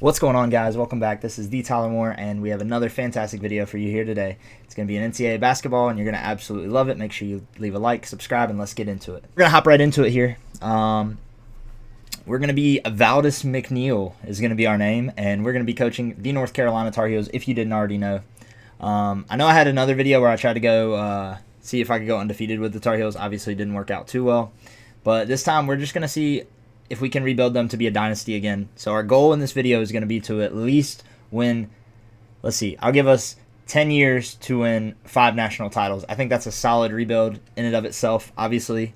What's going on, guys? Welcome back. This is the Tyler Moore, and we have another fantastic video for you here today. It's going to be an NCAA basketball, and you're going to absolutely love it. Make sure you leave a like, subscribe, and let's get into it. We're going to hop right into it here. We're going to be Valdis McNeil is going to be our name, and we're going to be coaching the North Carolina Tar Heels, if you didn't already know. I know I had another video where I tried to go see if I could go undefeated with the Tar Heels. Obviously, it didn't work out too well. But this time, we're just going to see if we can rebuild them to be a dynasty again. So our goal in this video is going to be to at least win, let's see, I'll give us 10 years to win 5 national titles. I think that's a solid rebuild in and of itself, obviously.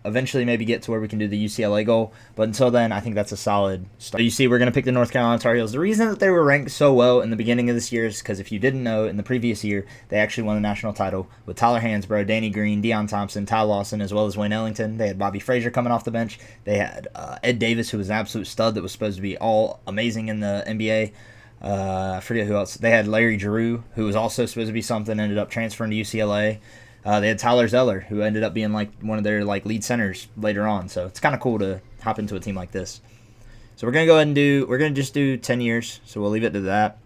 Eventually maybe get to where we can do the UCLA goal, but until then, I think that's a solid start. So you see, we're going to pick the North Carolina Tar Heels. The reason that they were ranked so well in the beginning of this year is because if you didn't know, in the previous year, they actually won the national title with Tyler Hansbrough, Danny Green, Deion Thompson, Ty Lawson, as well as Wayne Ellington. They had Bobby Frazier coming off the bench. They had Ed Davis, who was an absolute stud that was supposed to be all amazing in the NBA. I forget who else. They had Larry Giroux, who was also supposed to be something, ended up transferring to UCLA. They had Tyler Zeller, who ended up being like one of their like lead centers later on. So it's kind of cool to hop into a team like this. So we're gonna go ahead and we're gonna just do 10 years. So we'll leave it to that.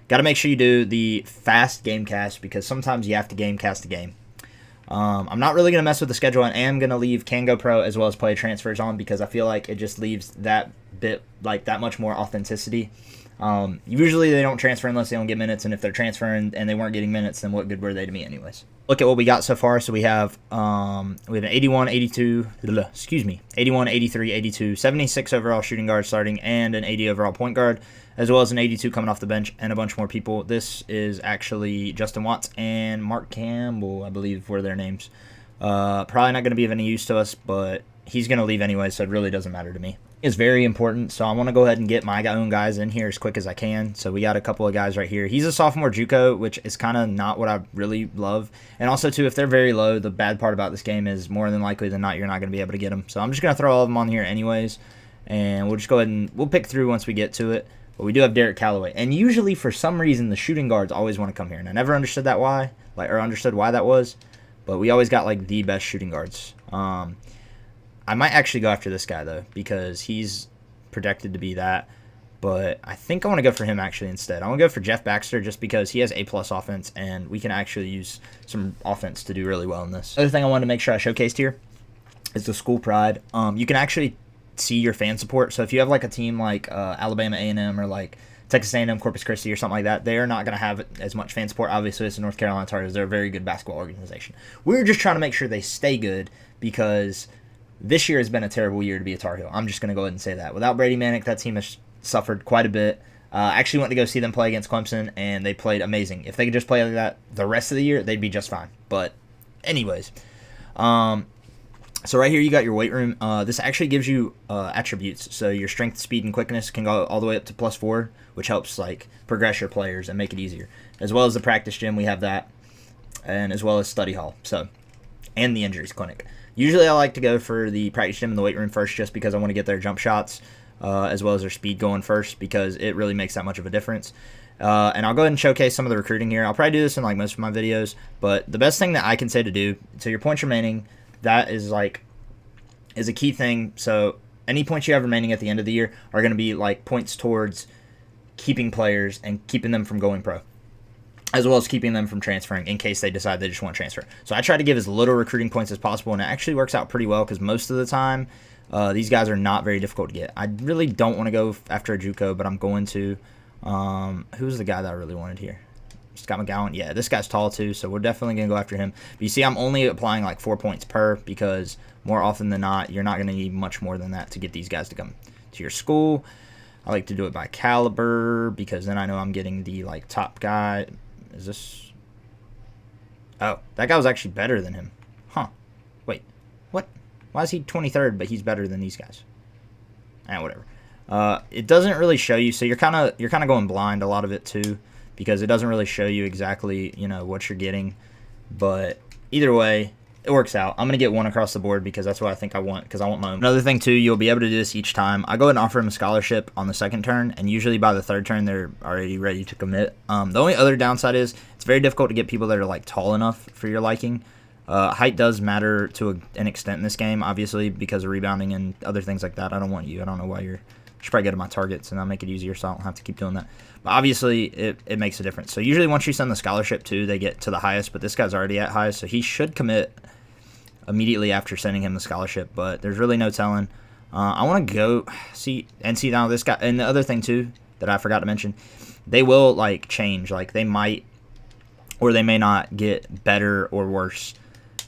Got to make sure you do the fast game cast because sometimes you have to game cast a game. I'm not really gonna mess with the schedule. I am gonna leave Kango Pro as well as play transfers on because I feel like it just leaves that bit like that much more authenticity. Usually they don't transfer unless they don't get minutes, and if they're transferring and they weren't getting minutes, then what good were they to me anyways? Look at what we got so far. So we have an 81, 82, 81, 83, 82, 76 overall shooting guard starting, and an 80 overall point guard, as well as an 82 coming off the bench, and a bunch more people. This is actually Justin Watts and Mark Campbell, I believe, were their names. Probably not going to be of any use to us, but he's going to leave anyway, so it really doesn't matter to me. It's very important, so I want to go ahead and get my own guys in here as quick as I can. So we got a couple of guys right here. He's a sophomore JUCO, which is kind of not what I really love. And also, too, if they're very low, the bad part about this game is more than likely than not, you're not going to be able to get them. So I'm just going to throw all of them on here anyways, and we'll just go ahead and we'll pick through once we get to it. But we do have Derek Calloway, and usually for some reason the shooting guards always want to come here, and I never understood that why, or understood why that was. But we always got like the best shooting guards. I might actually go after this guy though because he's projected to be that, but I think I want to go for him actually instead. I want to go for Jeff Baxter just because he has A+ offense and we can actually use some offense to do really well in this. Other thing I wanted to make sure I showcased here is the school pride. You can actually see your fan support. So if you have like a team like Alabama A&M or like Texas A&M, Corpus Christi or something like that, they are not going to have as much fan support. Obviously, it's the North Carolina Tar Heels. They're a very good basketball organization. We're just trying to make sure they stay good because this year has been a terrible year to be a Tar Heel. I'm just going to go ahead and say that. Without Brady Manek, that team has suffered quite a bit. Actually went to go see them play against Clemson, and they played amazing. If they could just play like that the rest of the year, they'd be just fine. But anyways, so right here you got your weight room. This actually gives you attributes. So your strength, speed, and quickness can go all the way up to +4, which helps like progress your players and make it easier. As well as the practice gym, we have that, and as well as study hall. So, and the injuries clinic. Usually I like to go for the practice gym and the weight room first just because I want to get their jump shots as well as their speed going first because it really makes that much of a difference. And I'll go ahead and showcase some of the recruiting here. I'll probably do this in like most of my videos, but the best thing that I can say to do, so your points remaining, that is a key thing. So any points you have remaining at the end of the year are going to be like points towards keeping players and keeping them from going pro, as well as keeping them from transferring in case they decide they just want to transfer. So I try to give as little recruiting points as possible, and it actually works out pretty well because most of the time these guys are not very difficult to get. I really don't want to go after a JUCO, but I'm going to. Who's the guy that I really wanted here? Scott McGowan. Yeah, this guy's tall too, so we're definitely going to go after him. But you see, I'm only applying like 4 points per because more often than not, you're not going to need much more than that to get these guys to come to your school. I like to do it by caliber because then I know I'm getting the like top guy. Is this? Oh, that guy was actually better than him. Huh. Wait. What? Why is he 23rd, but he's better than these guys? Whatever. It doesn't really show you, so you're kind of going blind a lot of it too, because it doesn't really show you exactly, what you're getting. But either way, it works out. I'm going to get 1 across the board because that's what I think I want, because I want my own. Another thing, too, you'll be able to do this each time. I go ahead and offer them a scholarship on the second turn, and usually by the third turn, they're already ready to commit. The only other downside is it's very difficult to get people that are, like, tall enough for your liking. Height does matter to an extent in this game, obviously, because of rebounding and other things like that. I don't want you. I don't know why you're Should probably go to my targets and that'll make it easier so I don't have to keep doing that. But obviously, it makes a difference. So usually once you send the scholarship to, they get to the highest, but this guy's already at highest, so he should commit immediately after sending him the scholarship, but there's really no telling. I want to go see now this guy, and the other thing too that I forgot to mention, they will like change, like they might or they may not get better or worse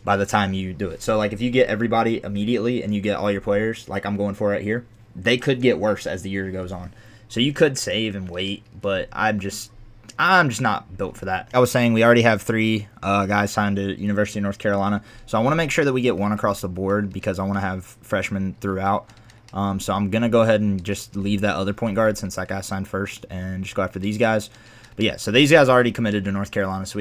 by the time you do it. So like if you get everybody immediately and you get all your players, like I'm going for right here, they could get worse as the year goes on. So you could save and wait, but I'm just not built for that. I was saying we already have 3 guys signed to University of North Carolina, so I want to make sure that we get one across the board because I want to have freshmen throughout. So I'm going to go ahead and just leave that other point guard since that guy signed first and just go after these guys. But yeah, so these guys already committed to North Carolina, so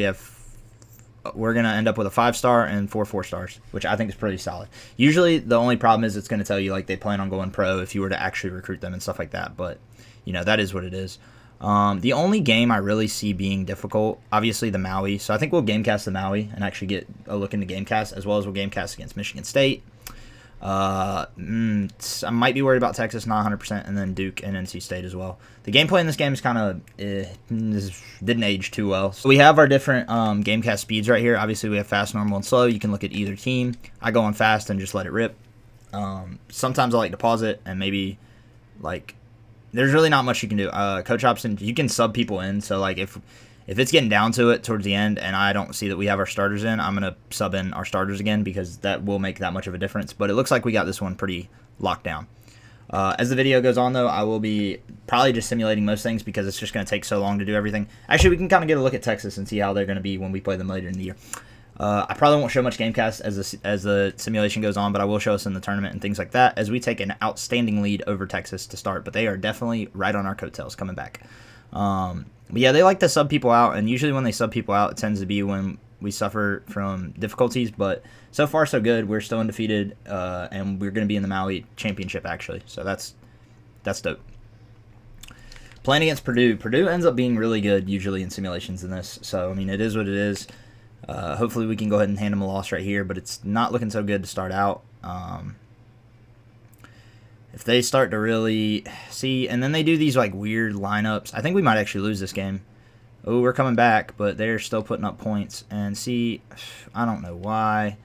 we're going to end up with a 5-star and 4 4-stars, which I think is pretty solid. Usually the only problem is it's going to tell you like they plan on going pro if you were to actually recruit them and stuff like that, but you know, that is what it is. The only game I really see being difficult, obviously the Maui. So I think we'll gamecast the Maui and actually get a look into gamecast, as well as we'll gamecast against Michigan State. I might be worried about Texas, not 100%, and then Duke and NC State as well. The gameplay in this game is kind of didn't age too well. So we have our different gamecast speeds right here. Obviously we have fast, normal, and slow. You can look at either team. I go on fast and just let it rip. Sometimes I like to pause it and maybe like... There's really not much you can do. Coach Hobson, you can sub people in. So, like, if it's getting down to it towards the end and I don't see that we have our starters in, I'm going to sub in our starters again because that will make that much of a difference. But it looks like we got this one pretty locked down. As the video goes on, though, I will be probably just simulating most things because it's just going to take so long to do everything. Actually, we can kind of get a look at Texas and see how they're going to be when we play them later in the year. I probably won't show much gamecast as the simulation goes on, but I will show us in the tournament and things like that as we take an outstanding lead over Texas to start. But they are definitely right on our coattails coming back. But yeah, they like to sub people out, and usually when they sub people out, it tends to be when we suffer from difficulties. But so far, so good. We're still undefeated, and we're going to be in the Maui championship, actually. So that's dope. Playing against Purdue. Purdue ends up being really good usually in simulations in this. So, I mean, it is what it is. Hopefully we can go ahead and hand them a loss right here, but it's not looking so good to start out. If they start to really see, and then they do these like weird lineups, I think we might actually lose this game. Oh, we're coming back, but they're still putting up points. And see, I don't know why.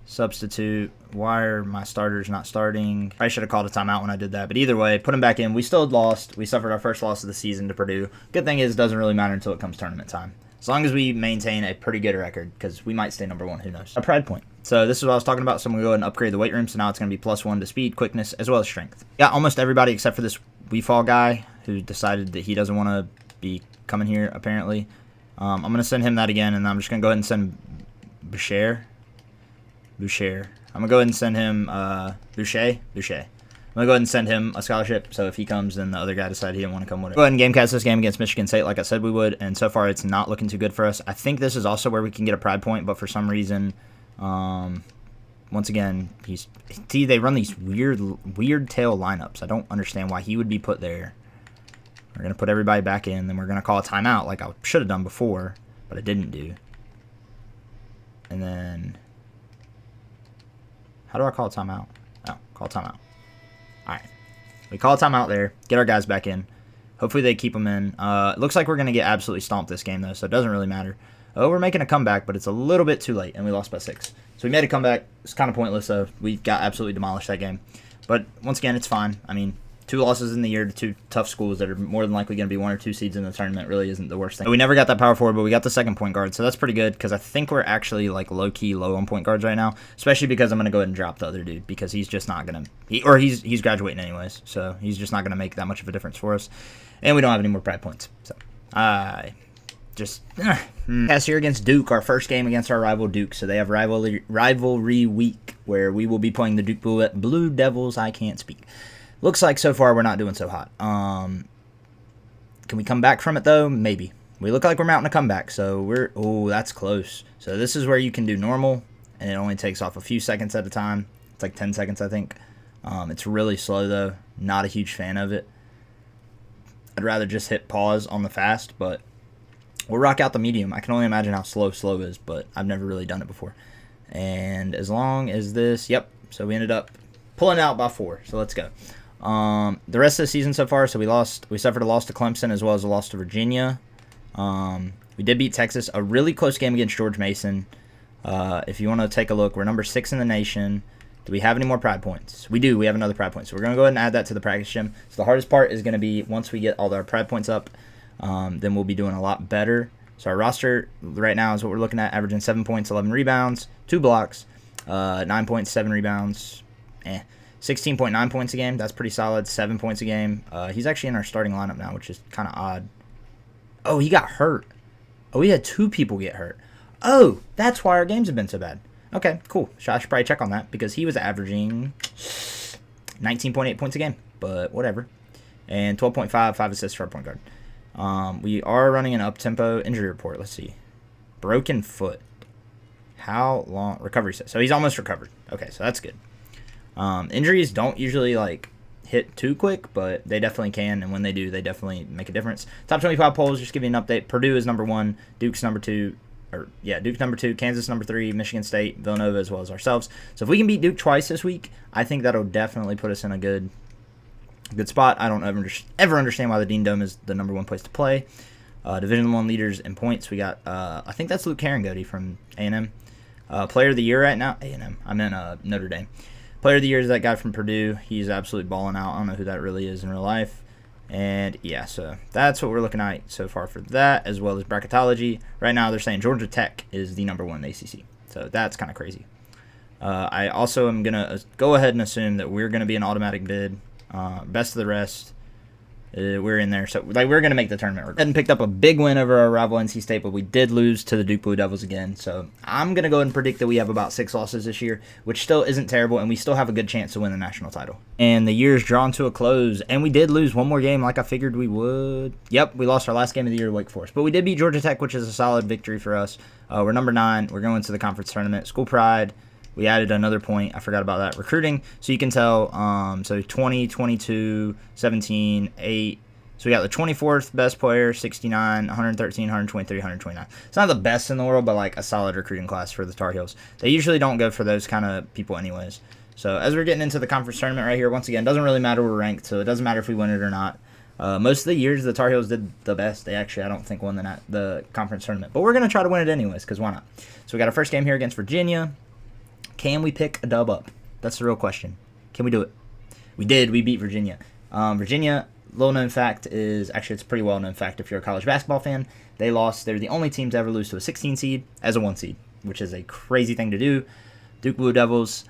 Substitute. Why are my starters not starting? I should have called a timeout when I did that. But either way, put them back in. We still lost. We suffered our first loss of the season to Purdue. Good thing is it doesn't really matter until it comes tournament time. As long as we maintain a pretty good record, because we might stay number 1, who knows. A pride point. So this is what I was talking about. So I'm going to go ahead and upgrade the weight room. So now it's going to be +1 to speed, quickness, as well as strength. Got almost everybody except for this Weefall guy who decided that he doesn't want to be coming here, apparently. I'm going to send him that again, and I'm just going to go ahead and send Boucher. I'm going to go ahead and send him Boucher. I'm going to go ahead and send him a scholarship, so if he comes, then the other guy decided he didn't want to come with it. Go ahead and gamecast this game against Michigan State like I said we would, and so far it's not looking too good for us. I think this is also where we can get a pride point, but for some reason, once again, they run these weird tail lineups. I don't understand why he would be put there. We're going to put everybody back in, then we're going to call a timeout like I should have done before, but I didn't do. And then, how do I call a timeout? Oh, call a timeout. Alright, we call a timeout there, get our guys back in. Hopefully they keep them in. It looks like we're going to get absolutely stomped this game, though, so it doesn't really matter. Oh, we're making a comeback, but it's a little bit too late, and we lost by 6. So we made a comeback. It's kind of pointless, though. We got absolutely demolished that game. But once again, it's fine. I mean, 2 losses in the year to 2 tough schools that are more than likely going to be 1 or 2 seeds in the tournament really isn't the worst thing. We never got that power forward, but we got the second point guard, so that's pretty good because I think we're actually like low-key low on point guards right now, especially because I'm going to go ahead and drop the other dude because he's just not going to – he's graduating anyways, so he's just not going to make that much of a difference for us. And we don't have any more pride points. So Pass here against Duke, our first game against our rival Duke. So they have rivalry week where we will be playing the Duke Blue Devils. I can't speak. Looks like so far we're not doing so hot. Can we come back from it, though? Maybe. We look like we're mounting a comeback, so we're... Oh, that's close. So this is where you can do normal, and it only takes off a few seconds at a time. It's like 10 seconds, I think. It's really slow, though. Not a huge fan of it. I'd rather just hit pause on the fast, but we'll rock out the medium. I can only imagine how slow is, but I've never really done it before. And as long as this... Yep. So we ended up pulling out by 4, so let's go. The rest of the season so far, so we suffered a loss to Clemson as well as a loss to Virginia. We did beat Texas, a really close game against George Mason. If you want to take a look, we're number 6 in the nation. Do we have any more pride points? We do. We have another pride point. So we're going to go ahead and add that to the practice gym. So the hardest part is going to be once we get all our pride points up, then we'll be doing a lot better. So our roster right now is what we're looking at, averaging 7 points, 11 rebounds, 2 blocks, 9 points, 7 rebounds, 16.9 points a game. That's pretty solid. 7 points a game. He's actually in our starting lineup now, which is kind of odd. Oh, he got hurt. Oh, we had 2 people get hurt. Oh, that's why our games have been so bad. Okay, cool. So I should probably check on that because he was averaging 19.8 points a game, but whatever. And 12.5, 5 assists for our point guard. We are running an up-tempo injury report. Let's see. Broken foot. How long? Recovery set. So he's almost recovered. Okay, so that's good. Injuries don't usually, like, hit too quick, but they definitely can, and when they do, they definitely make a difference. Top 25 polls, just give you an update. Purdue is number 1. Duke's number 2. Duke's number 2, Kansas number 3, Michigan State, Villanova, as well as ourselves. So if we can beat Duke twice this week, I think that'll definitely put us in a good spot. I don't ever understand why the Dean Dome is the number 1 place to play. Division I leaders in points, we got, I think that's Luke Herringody from A&M. Player of the year right now, A&M, I meant Notre Dame. Player of the year is that guy from Purdue. He's absolutely balling out. I don't know who that really is in real life. And, yeah, so that's what we're looking at so far for that, as well as bracketology. Right now they're saying Georgia Tech is the number 1 in the ACC. So that's kind of crazy. I also am going to go ahead and assume that we're going to be an automatic bid. Best of the rest. We're in there. So, like, we're going to make the tournament. We picked up a big win over our rival NC State, but we did lose to the Duke Blue Devils again. So I'm going to go ahead and predict that we have about 6 losses this year, which still isn't terrible, and we still have a good chance to win the national title. And the year's drawn to a close, and we did lose one more game like I figured we would. Yep, we lost our last game of the year to Wake Forest. But we did beat Georgia Tech, which is a solid victory for us. We're number 9. We're going to the conference tournament. School pride. We added another point. I forgot about that. Recruiting. So you can tell, so 20, 22, 17, 8. So we got the 24th best player, 69, 113, 123, 129. It's not the best in the world, but like a solid recruiting class for the Tar Heels. They usually don't go for those kind of people anyways. So as we're getting into the conference tournament right here, once again, doesn't really matter where we're ranked, so it doesn't matter if we win it or not. Most of the years, the Tar Heels did the best. They actually, I don't think, won the conference tournament. But we're going to try to win it anyways, because why not? So we got our first game here against Virginia. Can we pick a dub up? That's the real question. Can we do it? We did. We beat Virginia. Virginia, little known fact is, actually it's a pretty well known fact if you're a college basketball fan, they lost. They're the only team to ever lose to a 16 seed as a 1 seed, which is a crazy thing to do. Duke Blue Devils,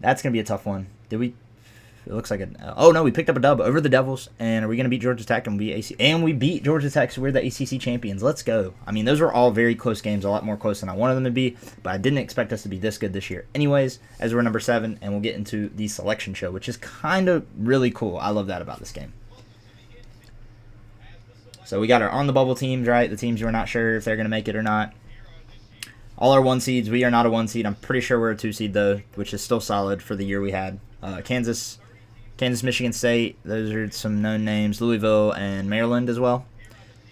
that's going to be a tough one. Did we? It looks like oh no, we picked up a dub over the Devils, and are we going to beat Georgia Tech and we beat Georgia Tech, so we're the ACC champions. Let's go. I mean, those were all very close games, a lot more close than I wanted them to be, but I didn't expect us to be this good this year. Anyways, as we're number 7, and we'll get into the selection show, which is kind of really cool. I love that about this game. So we got our on the bubble teams, right? The teams we're not sure if they're going to make it or not. All our 1 seeds. We are not a 1 seed. I'm pretty sure we're a 2 seed though, which is still solid for the year we had. Kansas, Michigan State, those are some known names. Louisville and Maryland as well.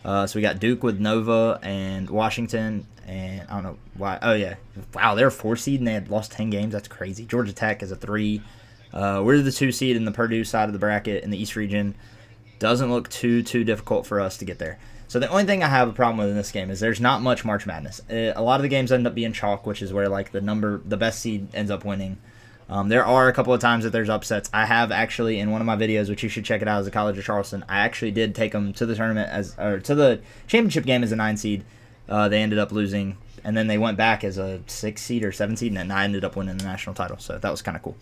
So we got Duke with Nova and Washington, and I don't know why. Oh, yeah. Wow, they're a 4 seed, and they had lost 10 games. That's crazy. Georgia Tech is a 3. We're the 2 seed in the Purdue side of the bracket in the East region. Doesn't look too difficult for us to get there. So the only thing I have a problem with in this game is there's not much March Madness. A lot of the games end up being chalk, which is where like the best seed ends up winning. There are a couple of times that there's upsets. I have actually, in one of my videos, which you should check it out, as a College of Charleston, I actually did take them to the tournament to the championship game as a 9 seed. They ended up losing, and then they went back as a 6 seed or 7 seed, and then I ended up winning the national title. So that was kind of cool.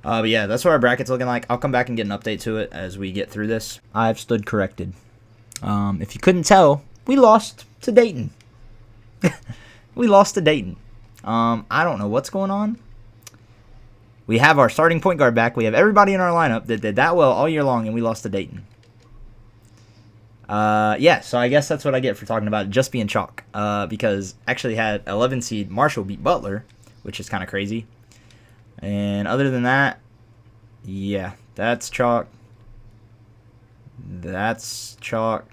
But yeah, that's what our bracket's looking like. I'll come back and get an update to it as we get through this. I've stood corrected. If you couldn't tell, we lost to Dayton. We lost to Dayton. I don't know what's going on. We have our starting point guard back. We have everybody in our lineup that did that well all year long, and we lost to Dayton. Yeah, so I guess that's what I get for talking about it just being chalk. Because actually had 11 seed Marshall beat Butler, which is kind of crazy. And other than that, yeah, that's chalk. That's chalk.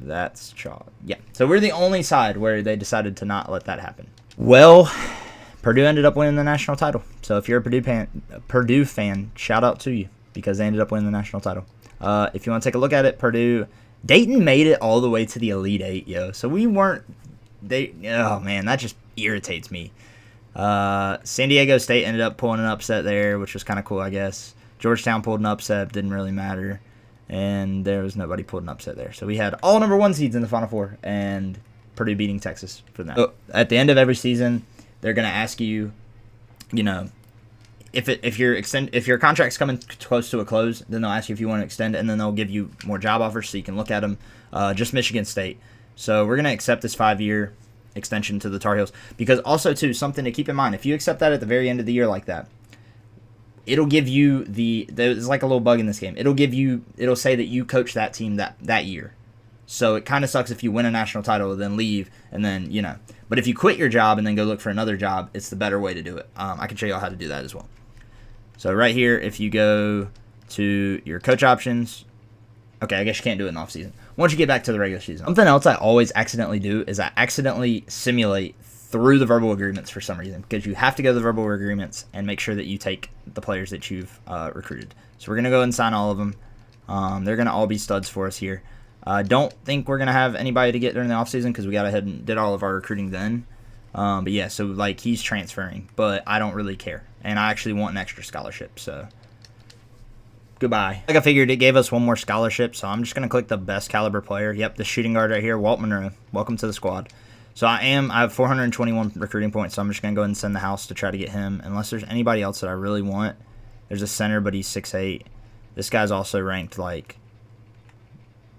That's chalk. Yeah, so we're the only side where they decided to not let that happen. Well, Purdue ended up winning the national title. So if you're a Purdue fan, shout out to you because they ended up winning the national title. If you want to take a look at it, Dayton made it all the way to the Elite Eight, yo. So we weren't. Oh man, that just irritates me. San Diego State ended up pulling an upset there, which was kind of cool, I guess. Georgetown pulled an upset, didn't really matter, and there was nobody pulled an upset there. So we had all number 1 seeds in the Final Four, and Purdue beating Texas for that. So at the end of every season, they're gonna ask you, if your contract's coming close to a close, then they'll ask you if you want to extend, and then they'll give you more job offers so you can look at them. Just Michigan State. So we're gonna accept this 5-year extension to the Tar Heels because also too something to keep in mind. If you accept that at the very end of the year like that, it'll give you there's like a little bug in this game. It'll say that you coached that team that year. So it kind of sucks if you win a national title, then leave, and then, But if you quit your job and then go look for another job, it's the better way to do it. I can show you all how to do that as well. So right here, if you go to your coach options, okay, I guess you can't do it in the offseason. Once you get back to the regular season. Something else I always accidentally do is I accidentally simulate through the verbal agreements for some reason because you have to go to the verbal agreements and make sure that you take the players that you've recruited. So we're going to go and sign all of them. They're going to all be studs for us here. Don't think we're going to have anybody to get during the offseason because we got ahead and did all of our recruiting then. But yeah, so like he's transferring, but I don't really care. And I actually want an extra scholarship, so goodbye. Like I figured it gave us one more scholarship, so I'm just going to click the best caliber player. Yep, the shooting guard right here, Walt Monroe. Welcome to the squad. So I have 421 recruiting points, so I'm just going to go ahead and send the house to try to get him. Unless there's anybody else that I really want. There's a center, but he's 6'8". This guy's also ranked like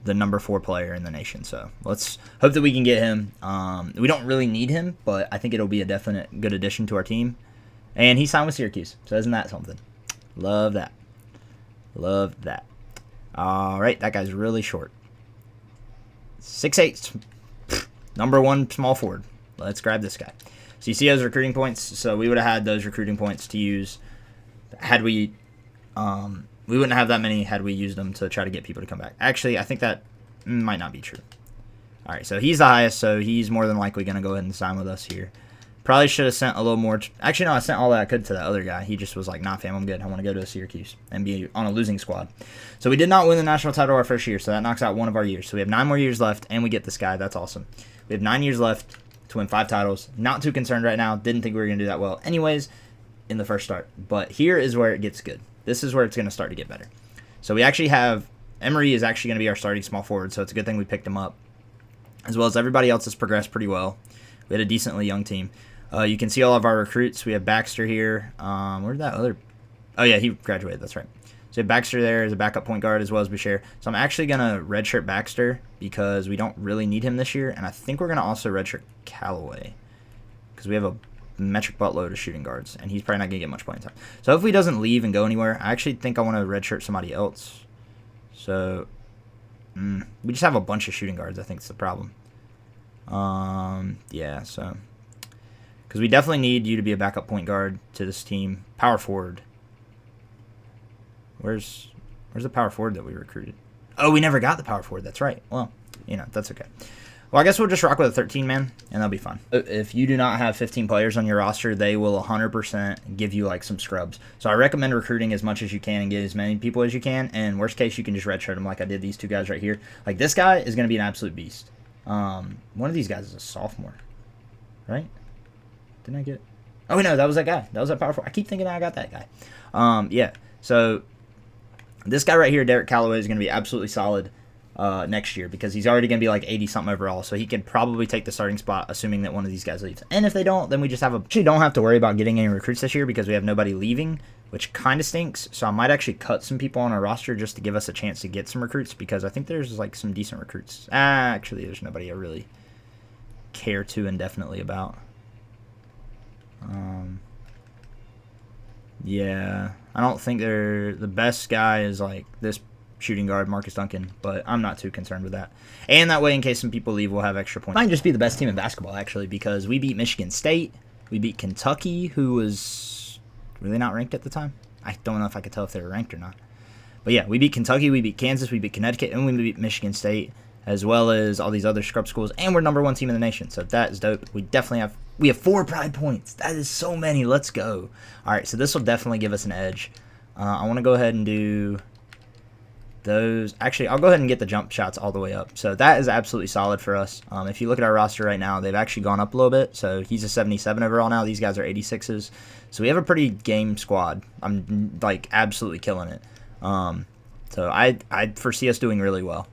the number 4 player in the nation, so let's hope that we can get him. We don't really need him, but I think it'll be a definite good addition to our team. And he signed with Syracuse, so isn't that something? Love that. Love that. All right, that guy's really short. 6'8", number 1 small forward. Let's grab this guy. So you see those recruiting points. So we would have had those recruiting points to use had we wouldn't have that many had we used them to try to get people to come back. Actually, I think that might not be true. All right, so he's the highest, so he's more than likely going to go ahead and sign with us here. Probably should have sent a little more. Actually, no, I sent all that I could to that other guy. He just was like, nah, fam, I'm good. I want to go to Syracuse and be on a losing squad. So we did not win the national title our first year, so that knocks out one of our years. So we have 9 more years left, and we get this guy. That's awesome. We have 9 years left to win 5 titles. Not too concerned right now. Didn't think we were going to do that well anyways in the first start. But here is where it gets good. This is where it's going to start to get better. So we actually have Emery is actually going to be our starting small forward, so it's a good thing we picked him up. As well as everybody else has progressed pretty well. We had a decently young team. You can see all of our recruits. We have Baxter here. Where'd that other... Oh, yeah, he graduated. That's right. So we have Baxter there as a backup point guard as well as Bashir. So I'm actually going to redshirt Baxter because we don't really need him this year. And I think we're going to also redshirt Callaway because we have a metric buttload of shooting guards. And he's probably not going to get much playing time. So hopefully he doesn't leave and go anywhere. I actually think I want to redshirt somebody else. So we just have a bunch of shooting guards. I think it's the problem. Yeah, so... Because we definitely need you to be a backup point guard to this team. Power forward. Where's the power forward that we recruited? Oh, we never got the power forward. That's right. Well, that's okay. Well, I guess we'll just rock with a 13-man, and that'll be fun. If you do not have 15 players on your roster, they will 100% give you, like, some scrubs. So I recommend recruiting as much as you can and get as many people as you can. And worst case, you can just redshirt them like I did these 2 guys right here. Like, this guy is going to be an absolute beast. One of these guys is a sophomore, right? Didn't I get... Oh, no, that was that guy. That was that power forward. I keep thinking I got that guy. Yeah, so this guy right here, Derek Callaway, is going to be absolutely solid next year because he's already going to be like 80-something overall, so he could probably take the starting spot, assuming that one of these guys leaves. And if they don't, then we just actually don't have to worry about getting any recruits this year because we have nobody leaving, which kind of stinks. So I might actually cut some people on our roster just to give us a chance to get some recruits because I think there's like some decent recruits. Actually, there's nobody I really care too indefinitely about. Yeah, I don't think they're the best guy is like this shooting guard, Marcus Duncan, but I'm not too concerned with that. And that way, in case some people leave, we'll have extra points. Might just be the best team in basketball, actually, because we beat Michigan State, we beat Kentucky, who was really not ranked at the time. I don't know if I could tell if they were ranked or not. But yeah, we beat Kentucky, we beat Kansas, we beat Connecticut, and we beat Michigan State, as well as all these other scrub schools, and we're number 1 team in the nation, so that is dope. We definitely have We have 4 pride points. That is so many. Let's go. All right, so this will definitely give us an edge. I want to go ahead and do those. Actually, I'll go ahead and get the jump shots all the way up. So that is absolutely solid for us. If you look at our roster right now, they've actually gone up a little bit. So he's a 77 overall now. These guys are 86s. So we have a pretty game squad. I'm like absolutely killing it. So I foresee us doing really well.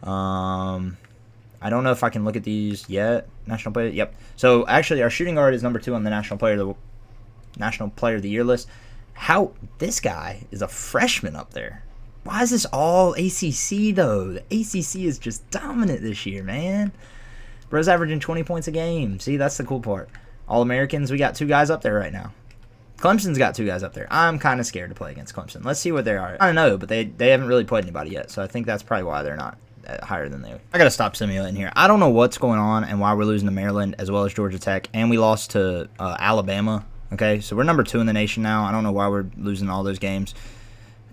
I don't know if I can look at these yet. National player, yep. So actually, our shooting guard is number 2 on the National Player of the Year list. How this guy is a freshman up there? Why is this all ACC though? The ACC is just dominant this year, man. Bro's averaging 20 points a game. See, that's the cool part. All Americans, we got 2 guys up there right now. Clemson's got 2 guys up there. I'm kind of scared to play against Clemson. Let's see what they are. I don't know, but they haven't really played anybody yet, so I think that's probably why they're not higher than they are. I gotta stop simulating here. I don't know what's going on and why we're losing to Maryland as well as Georgia Tech, and we lost to Alabama. Okay, so we're number 2 in the nation now. I don't know why we're losing all those games.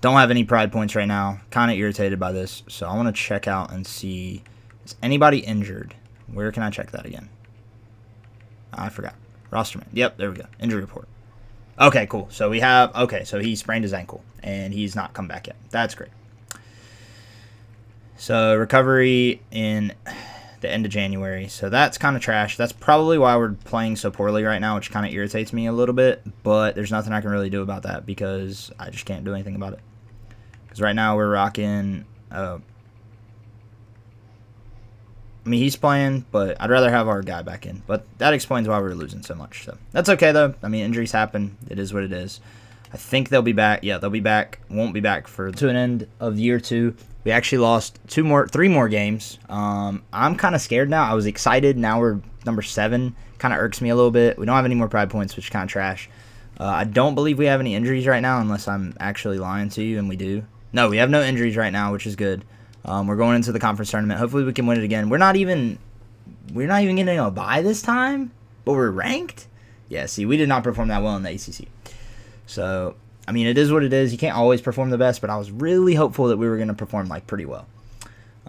Don't have any pride points right now. Kind of irritated by this, so I want to check out and see, is anybody injured? Where can I check that again? I forgot. Rosterman. Yep, there we go. Injury report. Okay, cool. So we have, okay, so he sprained his ankle, and he's not come back yet. That's great. So recovery in the end of January. So that's kind of trash. That's probably why we're playing so poorly right now, which kind of irritates me a little bit. But there's nothing I can really do about that because I just can't do anything about it. Because right now we're rocking... I mean, he's playing, but I'd rather have our guy back in. But that explains why we're losing so much. So that's okay, though. I mean, injuries happen. It is what it is. I think they'll be back. Yeah, they'll be back. Won't be back to an end of year 2. We actually lost 3 more games. I'm kind of scared now. I was excited. Now we're number 7. Kind of irks me a little bit. We don't have any more pride points, which is kind of trash. I don't believe we have any injuries right now, unless I'm actually lying to you, and we do. No, we have no injuries right now, which is good. We're going into the conference tournament. Hopefully we can win it again. We're not even getting a bye this time, but we're ranked. Yeah, see, we did not perform that well in the ACC. So, I mean, it is what it is. You can't always perform the best, but I was really hopeful that we were going to perform like pretty well.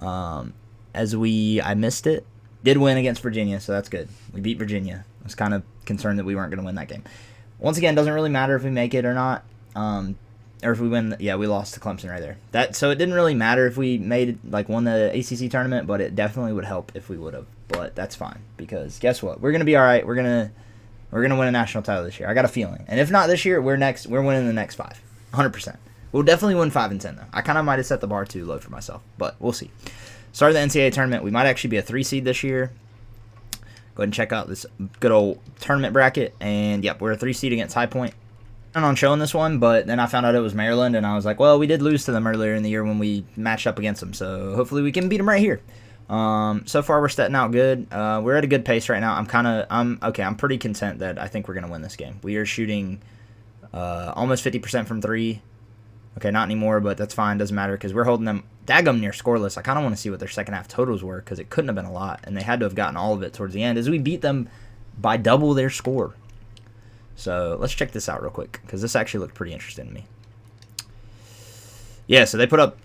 I missed it. Did win against Virginia, so that's good. We beat Virginia. I was kind of concerned that we weren't going to win that game. Once again, it doesn't really matter if we make it or not. Or if we win, yeah, we lost to Clemson right there. So it didn't really matter if we won the ACC tournament, but it definitely would help if we would have. But that's fine because guess what? We're gonna be all right. We're gonna win a national title this year. I got a feeling, and if not this year, we're winning the next 5, 100%. We'll definitely win 5 and 10 though. I kind of might have set the bar too low for myself, but we'll see. Start of the NCAA tournament. We might actually be a 3 seed this year. Go ahead and check out this good old tournament bracket, and yep, we're a 3 seed against High Point. On showing this one, but then I found out it was Maryland, and I was like, well, we did lose to them earlier in the year when we matched up against them, so hopefully we can beat them right here. So far we're setting out good. We're at a good pace right now. I'm pretty content that I think we're going to win this game. We are shooting almost 50% from 3. Okay, not anymore, but that's fine. Doesn't matter because we're holding them daggum near scoreless. I kind of want to see what their second half totals were because it couldn't have been a lot, and they had to have gotten all of it towards the end as we beat them by double their score. So let's check this out real quick because this actually looked pretty interesting to me. Yeah, so they put up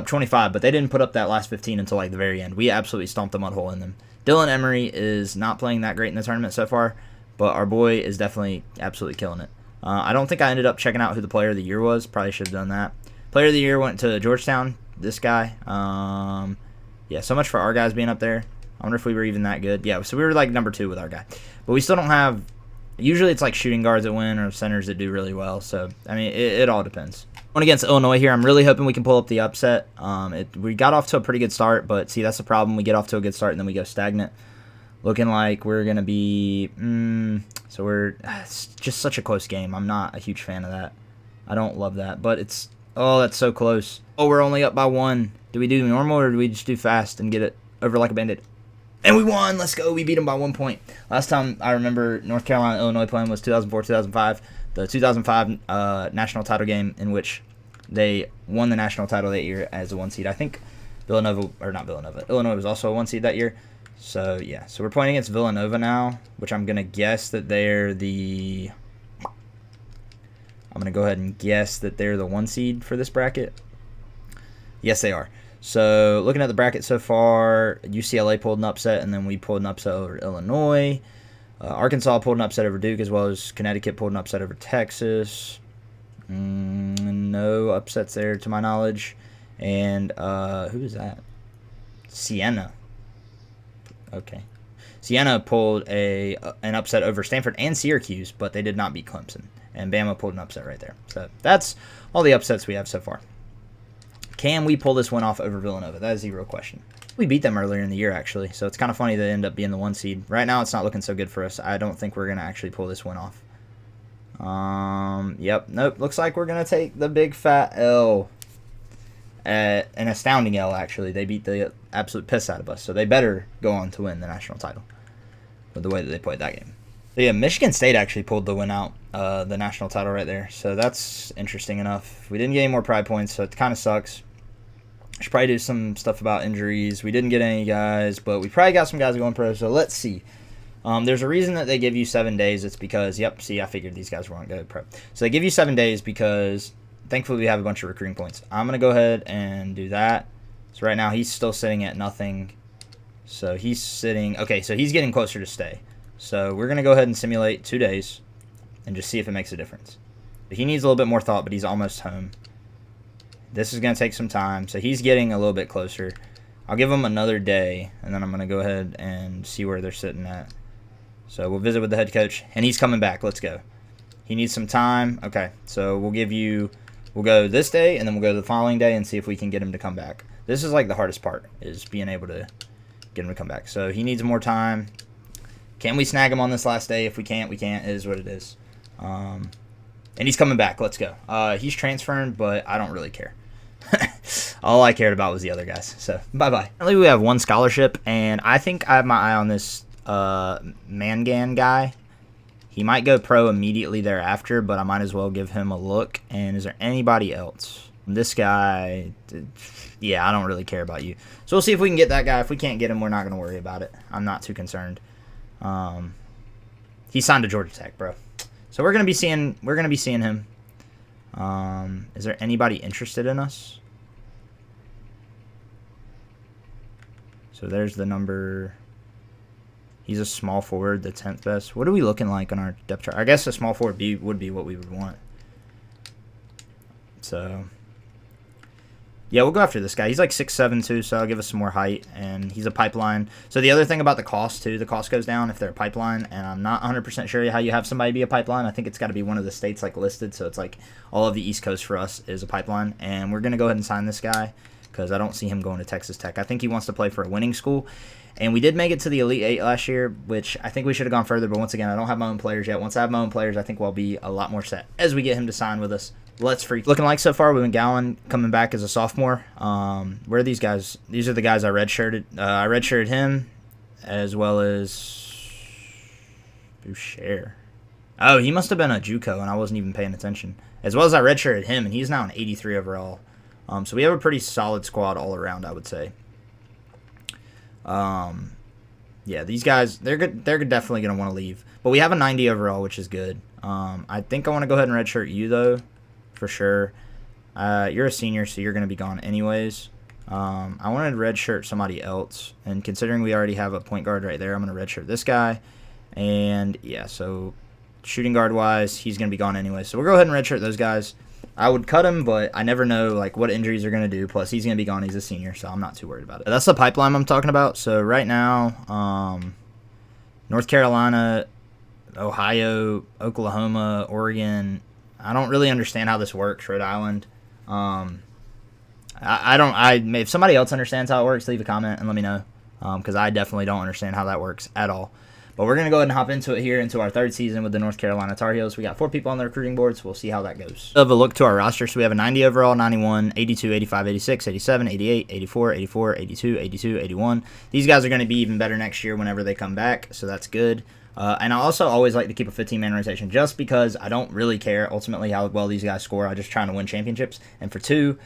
25, but they didn't put up that last 15 until like the very end. We absolutely stomped the mud hole in them. Dylan Emery is not playing that great in the tournament so far, but our boy is definitely absolutely killing it. I don't think I ended up checking out who the player of the year was. Probably should have done that. Player of the year went to Georgetown, this guy. Yeah, so much for our guys being up there. I wonder if we were even that good. Yeah, so we were like number 2 with our guy. But we still don't have... Usually it's like shooting guards that win or centers that do really well. So, I mean, it all depends. One against Illinois here. I'm really hoping we can pull up the upset. We got off to a pretty good start, but see, that's the problem. We get off to a good start and then we go stagnant. Looking like we're going to be... it's just such a close game. I'm not a huge fan of that. I don't love that, but it's... Oh, that's so close. Oh, we're only up by 1. Do we do normal or do we just do fast and get it over like a bandit? And we won. Let's go. We beat them by 1 point. Last time I remember North Carolina, Illinois playing was 2004-2005. The 2005 national title game in which they won the national title that year as a 1 seed. I think Illinois was also a 1 seed that year. So, yeah. So, we're playing against Villanova now, which I'm going to guess that they're the... I'm going to go ahead and guess that they're the 1 seed for this bracket. Yes, they are. So, looking at the bracket so far, UCLA pulled an upset, and then we pulled an upset over Illinois. Arkansas pulled an upset over Duke, as well as Connecticut pulled an upset over Texas. No upsets there to my knowledge. And who is that? Siena. Okay. Siena pulled an upset over Stanford and Syracuse, but they did not beat Clemson. And Bama pulled an upset right there. So that's all the upsets we have so far. Can we pull this one off over Villanova? That is the real question. We beat them earlier in the year, actually, so it's kind of funny they end up being the 1 seed. Right now, it's not looking so good for us. I don't think we're going to actually pull this one off. Yep, nope. Looks like we're going to take the big fat L. An astounding L, actually. They beat the absolute piss out of us, so they better go on to win the national title with the way that they played that game. But yeah, Michigan State actually pulled the win out, the national title right there, so that's interesting enough. We didn't get any more pride points, so it kind of sucks. Should probably do some stuff about injuries. We didn't get any guys, but we probably got some guys going pro, so let's see. There's a reason that they give you 7 days. It's because, yep, see, I figured these guys weren't going to pro. So they give you 7 days because, thankfully, we have a bunch of recruiting points. I'm going to go ahead and do that. So right now, he's still sitting at nothing. So he's sitting, okay, so he's getting closer to stay. So we're going to go ahead and simulate 2 days and just see if it makes a difference. But he needs a little bit more thought, but he's almost home. This is going to take some time, so he's getting a little bit closer. I'll give him another day, and then I'm going to go ahead and see where they're sitting at. So we'll visit with the head coach, and he's coming back. Let's go. He needs some time. Okay, so we'll go this day, and then we'll go to the following day and see if we can get him to come back. This is like the hardest part, is being able to get him to come back. So he needs more time. Can we snag him on this last day? If we can't, we can't. It is what it is. And he's coming back. Let's go. He's transferring, but I don't really care. All I cared about was the other guys. So, bye-bye. Currently, we have 1 scholarship, and I think I have my eye on this Mangan guy. He might go pro immediately thereafter, but I might as well give him a look. And is there anybody else? This guy, yeah, I don't really care about you. So, we'll see if we can get that guy. If we can't get him, we're not going to worry about it. I'm not too concerned. He signed to Georgia Tech, bro. So, we're going to be seeing him. Is there anybody interested in us? So there's the number. He's a small forward, the 10th best. What are we looking like on our depth chart? I guess a small forward would be what we would want. So, yeah, we'll go after this guy. He's like 6'7", too, so I'll give us some more height. And he's a pipeline. So the other thing about the cost, too, the cost goes down if they're a pipeline. And I'm not 100% sure how you have somebody be a pipeline. I think it's got to be one of the states like listed. So it's like all of the East Coast for us is a pipeline. And we're going to go ahead and sign this guy because I don't see him going to Texas Tech. I think he wants to play for a winning school. And we did make it to the Elite 8 last year, which I think we should have gone further. But once again, I don't have my own players yet. Once I have my own players, I think we'll be a lot more set as we get him to sign with us. Let's freak. Looking like so far, we've been Gowan coming back as a sophomore. Where are these guys? These are the guys I redshirted. I redshirted him as well as Boucher. Oh, he must have been a JUCO, and I wasn't even paying attention. As well as I redshirted him, and he's now an 83 overall. So we have a pretty solid squad all around, I would say. Yeah, these guys, they're good. They're definitely going to want to leave. But we have a 90 overall, which is good. I think I want to go ahead and redshirt you, though, for sure. You're a senior, so you're going to be gone anyways. I wanted to redshirt somebody else. And considering we already have a point guard right there, I'm going to redshirt this guy. And, yeah, so shooting guard-wise, he's going to be gone anyway. So we'll go ahead and redshirt those guys. I would cut him, but I never know like what injuries are going to do. Plus, he's going to be gone. He's a senior, so I'm not too worried about it. That's the pipeline I'm talking about. So right now, North Carolina, Ohio, Oklahoma, Oregon. I don't really understand how this works. Rhode Island. If somebody else understands how it works, leave a comment and let me know. Because I definitely don't understand how that works at all. But we're going to go ahead and hop into it here, into our 3rd season with the North Carolina Tar Heels. We got 4 people on the recruiting board, so we'll see how that goes. Have a look to our roster. So we have a 90 overall, 91, 82, 85, 86, 87, 88, 84, 84, 82, 82, 81. These guys are going to be even better next year whenever they come back, so that's good. And I also always like to keep a 15-man rotation just because I don't really care ultimately how well these guys score. I'm just trying to win championships. And for 2,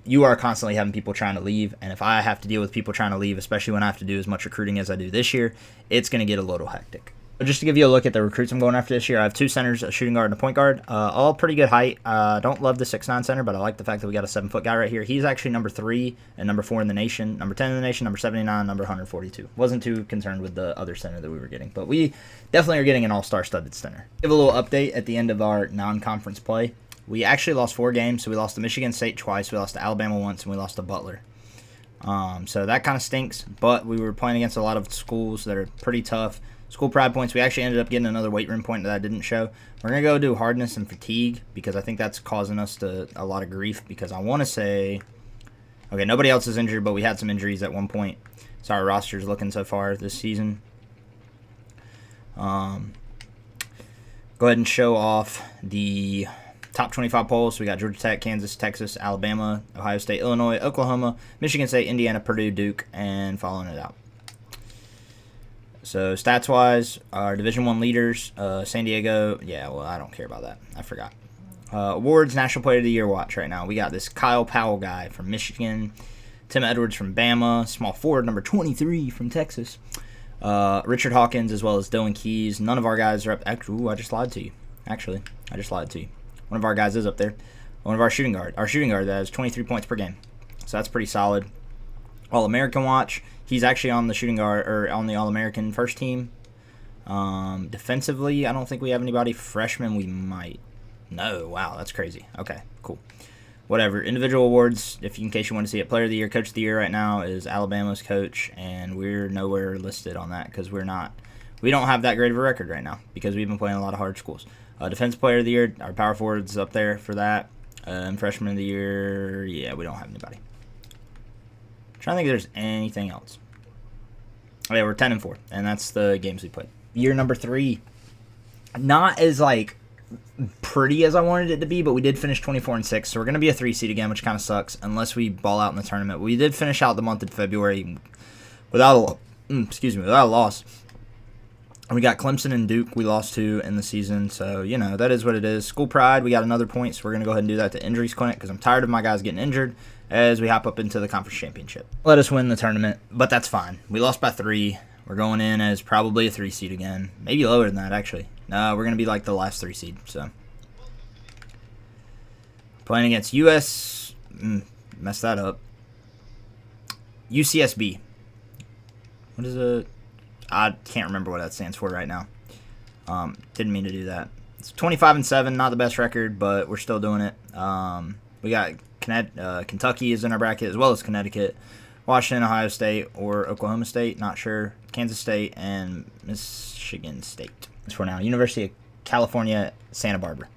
you are constantly having people trying to leave, and if I have to deal with people trying to leave, especially when I have to do as much recruiting as I do this year, it's going to get a little hectic. Just to give you a look at the recruits I'm going after this year, I have 2 centers, a shooting guard, and a point guard. All pretty good height. Don't love the 6'9" center, but I like the fact that we got a 7-foot guy right here. He's actually number 3 and number 4 in the nation, number 10 in the nation, number 79, number 142. Wasn't too concerned with the other center that we were getting, but we definitely are getting an all-star studded center. Give a little update at the end of our non-conference play. We actually lost 4 games, so we lost to Michigan State twice, we lost to Alabama once, and we lost to Butler. So that kind of stinks, but we were playing against a lot of schools that are pretty tough. School pride points, we actually ended up getting another weight room point that I didn't show. We're going to go do hardness and fatigue because I think that's causing us a lot of grief because I want to say, okay, nobody else is injured, but we had some injuries at one point. So our roster's looking so far this season. Go ahead and show off the top 25 polls. So we got Georgia Tech, Kansas, Texas, Alabama, Ohio State, Illinois, Oklahoma, Michigan State, Indiana, Purdue, Duke, and following it out. So stats-wise, our Division I leaders, San Diego. Yeah, well, I don't care about that. I forgot. Awards, National Player of the Year watch right now. We got this Kyle Powell guy from Michigan, Tim Edwards from Bama, small forward number 23 from Texas, Richard Hawkins, as well as Dylan Keys. None of our guys are up. Ooh, I just lied to you. Actually, I just lied to you. One of our guys is up there. One of our shooting guard that has 23 points per game. So that's pretty solid. All-American watch. He's actually on the shooting guard or on the All-American first team. Defensively, I don't think we have anybody. Freshman, we might. No, wow, that's crazy. Okay, cool. Whatever. Individual awards, in case you want to see it. Player of the Year, Coach of the Year right now is Alabama's coach, and we're nowhere listed on that because we don't have that great of a record right now because we've been playing a lot of hard schools. Defensive Player of the Year, our power forward's up there for that. And Freshman of the Year, yeah, we don't have anybody. Trying to think if there's anything else. Oh, yeah, we're 10-4, and that's the games we played. Year number 3, not as pretty as I wanted it to be, but we did finish 24-6, so we're gonna be a 3 seed again, which kind of sucks unless we ball out in the tournament. We did finish out the month of February without a loss. And we got Clemson and Duke we lost to in the season, so that is what it is. School pride, we got another point, so we're gonna go ahead and do that to injuries clinic because I'm tired of my guys getting injured as we hop up into the conference championship. Let us win the tournament, but that's fine. We lost by 3. We're going in as probably a 3 seed again. Maybe lower than that, actually. No, we're going to be like the last 3 seed. So playing against US, messed that up. UCSB. What is it? I can't remember what that stands for right now. Didn't mean to do that. It's 25-7, not the best record, but we're still doing it. We got Kentucky is in our bracket, as well as Connecticut, Washington, Ohio State, or Oklahoma State, not sure, Kansas State, and Michigan State. As for now, University of California, Santa Barbara.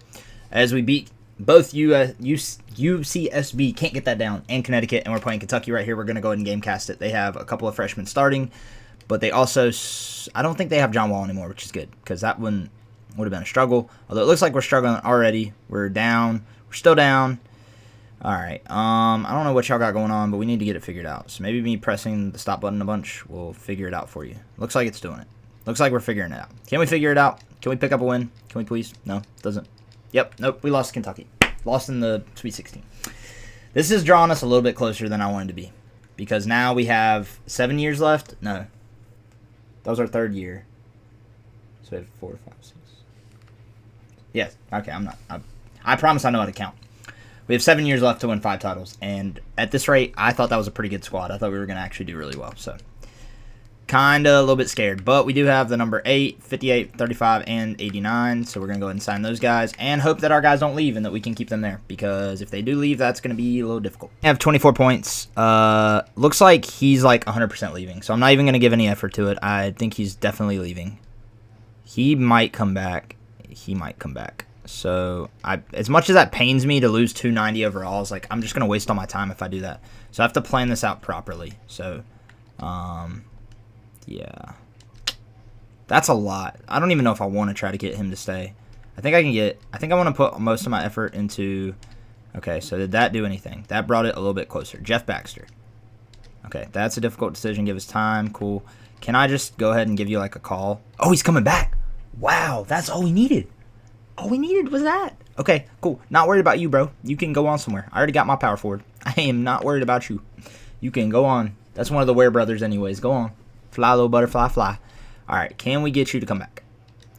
As we beat both UCSB, can't get that down, and Connecticut, and we're playing Kentucky right here. We're going to go ahead and gamecast it. They have a couple of freshmen starting, but they also, I don't think they have John Wall anymore, which is good, because that one would have been a struggle. Although it looks like we're struggling already. We're down. We're still down. All right. I don't know what y'all got going on, but we need to get it figured out. So maybe me pressing the stop button a bunch will figure it out for you. Looks like it's doing it. Looks like we're figuring it out. Can we figure it out? Can we pick up a win? Can we please? No, doesn't. Yep. Nope. We lost to Kentucky. Lost in the Sweet 16. This is drawing us a little bit closer than I wanted to be, because now we have 7 years left. No, that was our 3rd year. So we have 4, 5, 6. Yes. Okay. I promise I know how to count. We have 7 years left to win 5 titles, and at this rate, I thought that was a pretty good squad. I thought we were going to actually do really well, so kind of a little bit scared. But we do have the number 8, 58, 35, and 89, so we're going to go ahead and sign those guys and hope that our guys don't leave and that we can keep them there, because if they do leave, that's going to be a little difficult. I have 24 points. Looks like he's like 100% leaving, so I'm not even going to give any effort to it. I think he's definitely leaving. He might come back. So as much as that pains me to lose 290 overalls, I'm just gonna waste all my time if I do that. So I have to plan this out properly. So, yeah, that's a lot. I don't even know if I want to try to get him to stay. I think I want to put most of my effort into. Okay, so did that do anything? That brought it a little bit closer. Jeff Baxter. Okay, that's a difficult decision. Give us time. Cool. Can I just go ahead and give you a call? Oh, he's coming back. Wow, that's all we needed. All we needed was that. Okay, cool. Not worried about you, bro. You can go on somewhere. I already got my power forward. I am not worried about you. You can go on. That's one of the Ware brothers anyways. Go on. Fly, little butterfly, fly. All right, can we get you to come back?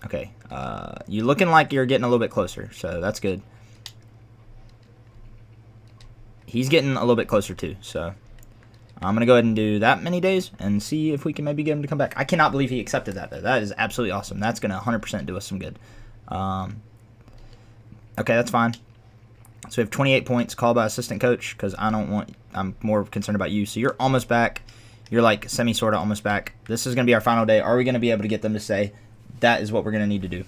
Okay, you looking like you're getting a little bit closer, so that's good. He's getting a little bit closer too, so I'm going to go ahead and do that many days and see if we can maybe get him to come back. I cannot believe he accepted that, though. That is absolutely awesome. That's going to 100% do us some good. Okay, that's fine. So we have 28 points called by assistant coach because I'm more concerned about you. So you're almost back. You're like sort of almost back. This is going to be our final day. Are we going to be able to get them to say that is what we're going to need to do?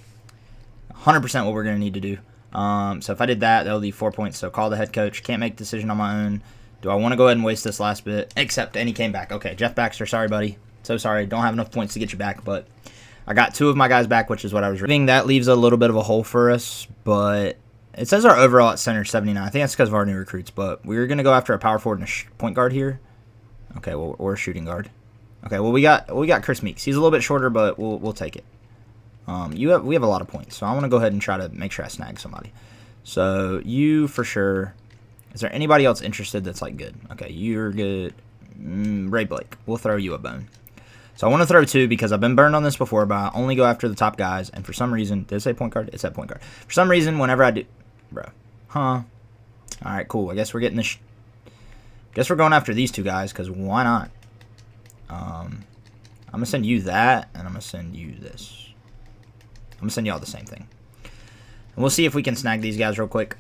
100% what we're going to need to do. So if I did that, that'll leave 4 points. So call the head coach. Can't make a decision on my own. Do I want to go ahead and waste this last bit? Except, and he came back. Okay, Jeff Baxter, sorry, buddy. So sorry. Don't have enough points to get you back, but I got 2 of my guys back, which is what I was reading. That leaves a little bit of a hole for us, but it says our overall at center is 79. I think that's because of our new recruits, but we're going to go after a power forward and a point guard here. Okay, well, or a shooting guard. Okay, well, we got Chris Meeks. He's a little bit shorter, but we'll take it. We have a lot of points, so I want to go ahead and try to make sure I snag somebody. So you for sure. Is there anybody else interested that's like good? Okay, you're good. Ray Blake. We'll throw you a bone. So I want to throw 2 because I've been burned on this before, but I only go after the top guys. And for some reason, did it say point guard? It said point guard. For some reason, whenever I do, bro, huh? All right, cool. I guess we're getting this. Guess we're going after these 2 guys because why not? I'm gonna send you that, and I'm gonna send you this. I'm gonna send you all the same thing, and we'll see if we can snag these guys real quick.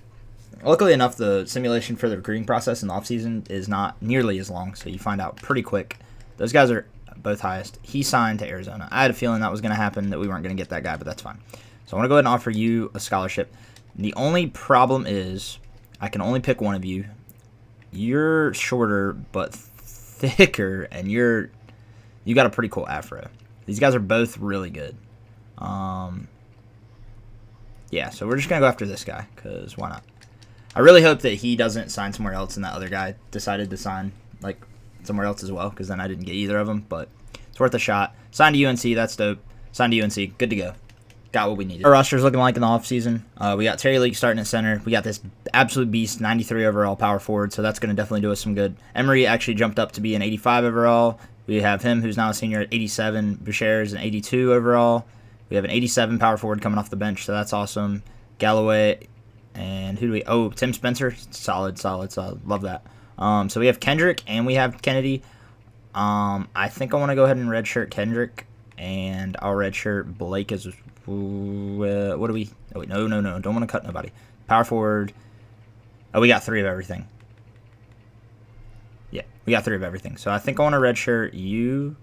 Luckily enough, the simulation for the recruiting process in the offseason is not nearly as long, so you find out pretty quick. Those guys are both highest. He signed to Arizona. I had a feeling that was going to happen, that we weren't going to get that guy, but that's fine. So I want to go ahead and offer you a scholarship. The only problem is I can only pick one of you. You're shorter but thicker, and you got a pretty cool afro. These guys are both really good. Yeah, so we're just going to go after this guy, because why not? I really hope that he doesn't sign somewhere else and that other guy decided to sign like somewhere else as well, because then I didn't get either of them, but it's worth a shot. Signed to UNC, that's dope. Signed to UNC, good to go. Got what we needed. Our roster's looking like in the offseason. We got Terry Leak starting at center. We got this absolute beast, 93 overall power forward, so that's going to definitely do us some good. Emery actually jumped up to be an 85 overall. We have him, who's now a senior, at 87. Boucher is an 82 overall. We have an 87 power forward coming off the bench, so that's awesome. Galloway, and who do we... Oh, Tim Spencer. Solid. Love that. So we have Kendrick, and we have Kennedy. I think I want to go ahead and redshirt Kendrick, and I'll redshirt Blake as... what do we... Oh, wait, no. Don't want to cut nobody. Power forward. Oh, we got 3 of everything. Yeah, we got 3 of everything. So I think I want to redshirt you,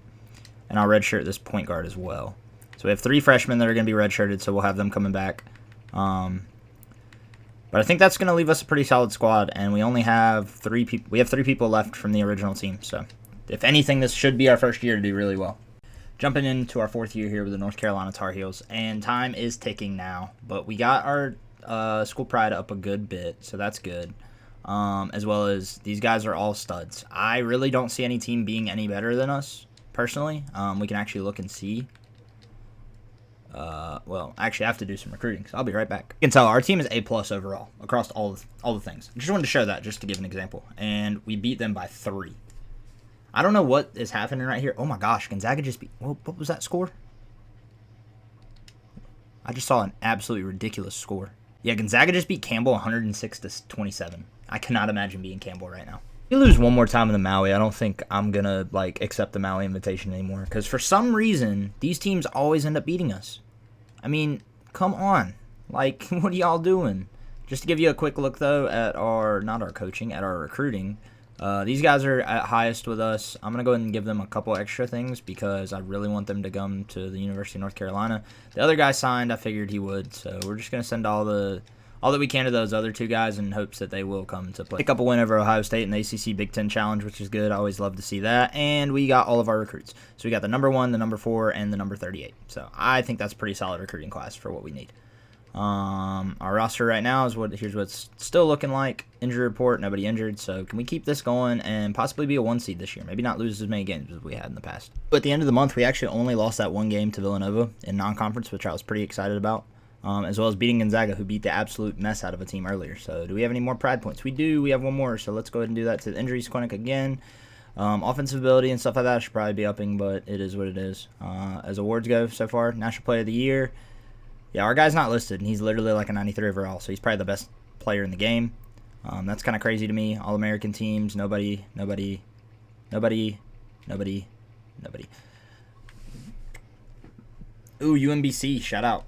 and I'll redshirt this point guard as well. So we have 3 freshmen that are going to be redshirted, so we'll have them coming back. But I think that's going to leave us a pretty solid squad, and we only have 3 people. We have 3 people left from the original team, so if anything, this should be our first year to do really well. Jumping into our 4th year here with the North Carolina Tar Heels, and time is ticking now. But we got our school pride up a good bit, so that's good. As well as these guys are all studs. I really don't see any team being any better than us, personally. We can actually look and see. Well, actually, I have to do some recruiting, so I'll be right back. You can tell our team is A+ overall across all the things. I just wanted to show that just to give an example. And we beat them by 3. I don't know what is happening right here. Oh my gosh, Gonzaga just beat... What was that score? I just saw an absolutely ridiculous score. Yeah, Gonzaga just beat Campbell 106-27. I cannot imagine being Campbell right now. If we lose one more time in the Maui, I don't think I'm going to accept the Maui invitation anymore. Because for some reason, these teams always end up beating us. I mean, come on. What are y'all doing? Just to give you a quick look, though, at not our coaching, at our recruiting. These guys are at highest with us. I'm going to go ahead and give them a couple extra things because I really want them to come to the University of North Carolina. The other guy signed. I figured he would. So we're just going to send all that we can to those other 2 guys in hopes that they will come to play. Pick up a win over Ohio State in the ACC Big Ten Challenge, which is good. I always love to see that. And we got all of our recruits. So we got the number 1, the number 4, and the number 38. So I think that's a pretty solid recruiting class for what we need. Our roster right now is here's what's still looking like. Injury report, nobody injured. So can we keep this going and possibly be a 1 seed this year? Maybe not lose as many games as we had in the past. But at the end of the month, we actually only lost that 1 game to Villanova in non-conference, which I was pretty excited about. As well as beating Gonzaga, who beat the absolute mess out of a team earlier. So do we have any more pride points? We do. We have 1 more, so let's go ahead and do that to the injuries clinic again. Offensive ability and stuff like that should probably be upping, but it is what it is. As awards go so far, National Player of the Year, Yeah, our guy's not listed, and he's literally like a 93 overall, so he's probably the best player in the game. That's kind of crazy to me. All-American teams, nobody. Ooh, UMBC, shout out.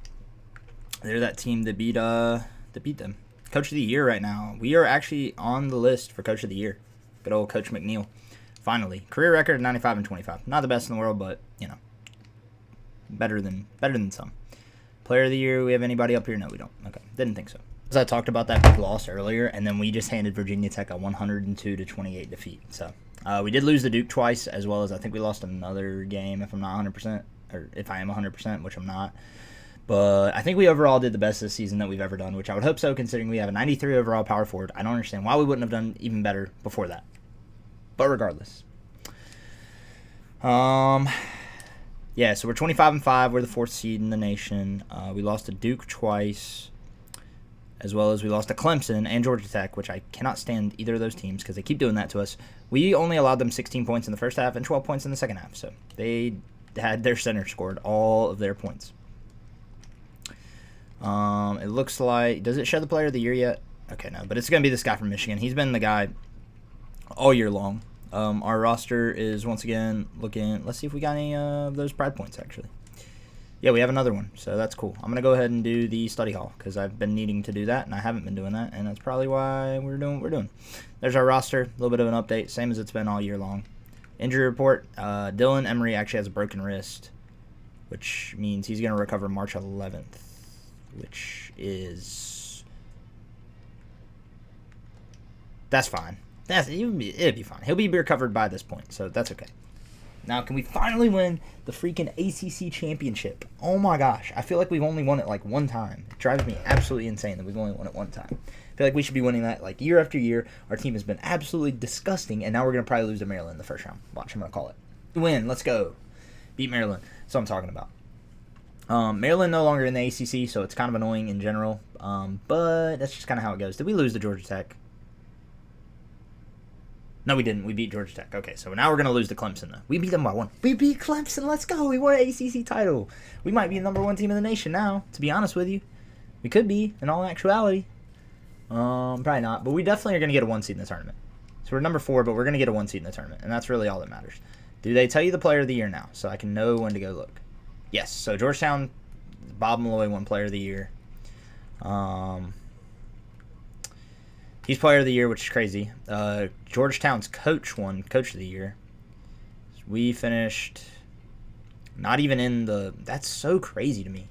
They're that team that beat them. Coach of the Year right now. We are actually on the list for Coach of the Year. Good old Coach McNeil. Finally. Career record 95-25. Not the best in the world, but, you know, better than some. Player of the Year, we have anybody up here? No, we don't. Okay, didn't think so. As I talked about that big loss earlier, and then we just handed Virginia Tech a 102-28 defeat. So, we did lose to Duke twice, as well as I think we lost another game, if I'm not 100%, or if I am 100%, which I'm not. But I think we overall did the best this season that we've ever done, which I would hope so, considering we have a 93 overall power forward. I don't understand why we wouldn't have done even better before that. But regardless. Yeah, so we're 25-5. We're the 4th seed in the nation. We lost to Duke twice, as well as we lost to Clemson and Georgia Tech, which I cannot stand either of those teams because they keep doing that to us. We only allowed them 16 points in the first half and 12 points in the second half, so they had their center scored all of their points. It looks like, does it show the player of the year yet? Okay, no, but it's going to be this guy from Michigan. He's been the guy all year long. Our roster is once again looking, let's see if we got any of those pride points actually. Yeah, we have another one, so that's cool. I'm going to go ahead and do the study hall because I've been needing to do that, and I haven't been doing that, and that's probably why we're doing what we're doing. There's our roster, a little bit of an update, same as it's been all year long. Injury report, Dylan Emery actually has a broken wrist, which means he's going to recover March 11th, which is... That's fine. It'd be fine. He'll be recovered by this point, so that's okay. Now, can we finally win the freaking ACC championship? Oh my gosh. I feel like we've only won it like one time. It drives me absolutely insane that we've only won it one time. I feel like we should be winning that like year after year. Our team has been absolutely disgusting, and now we're going to probably lose to Maryland in the first round. Watch, I'm going to call it. Win. Let's go. Beat Maryland. That's what I'm talking about. Maryland no longer in the ACC, so it's kind of annoying in general. But that's just kind of how it goes. Did we lose to Georgia Tech? No, we didn't. We beat Georgia Tech. Okay, so now we're going to lose to Clemson, though. We beat them by 1. We beat Clemson. Let's go. We won an ACC title. We might be the #1 team in the nation now, to be honest with you. We could be, in all actuality. Probably not, but we definitely are going to get a 1 seed in the tournament. So we're number 4, but we're going to get a 1 seed in the tournament, and that's really all that matters. Do they tell you the player of the year now, so I can know when to go look? Yes, so Georgetown, Bob Malloy won player of the year. He's player of the year, which is crazy. Georgetown's coach won coach of the year. We finished not even in the... That's so crazy to me.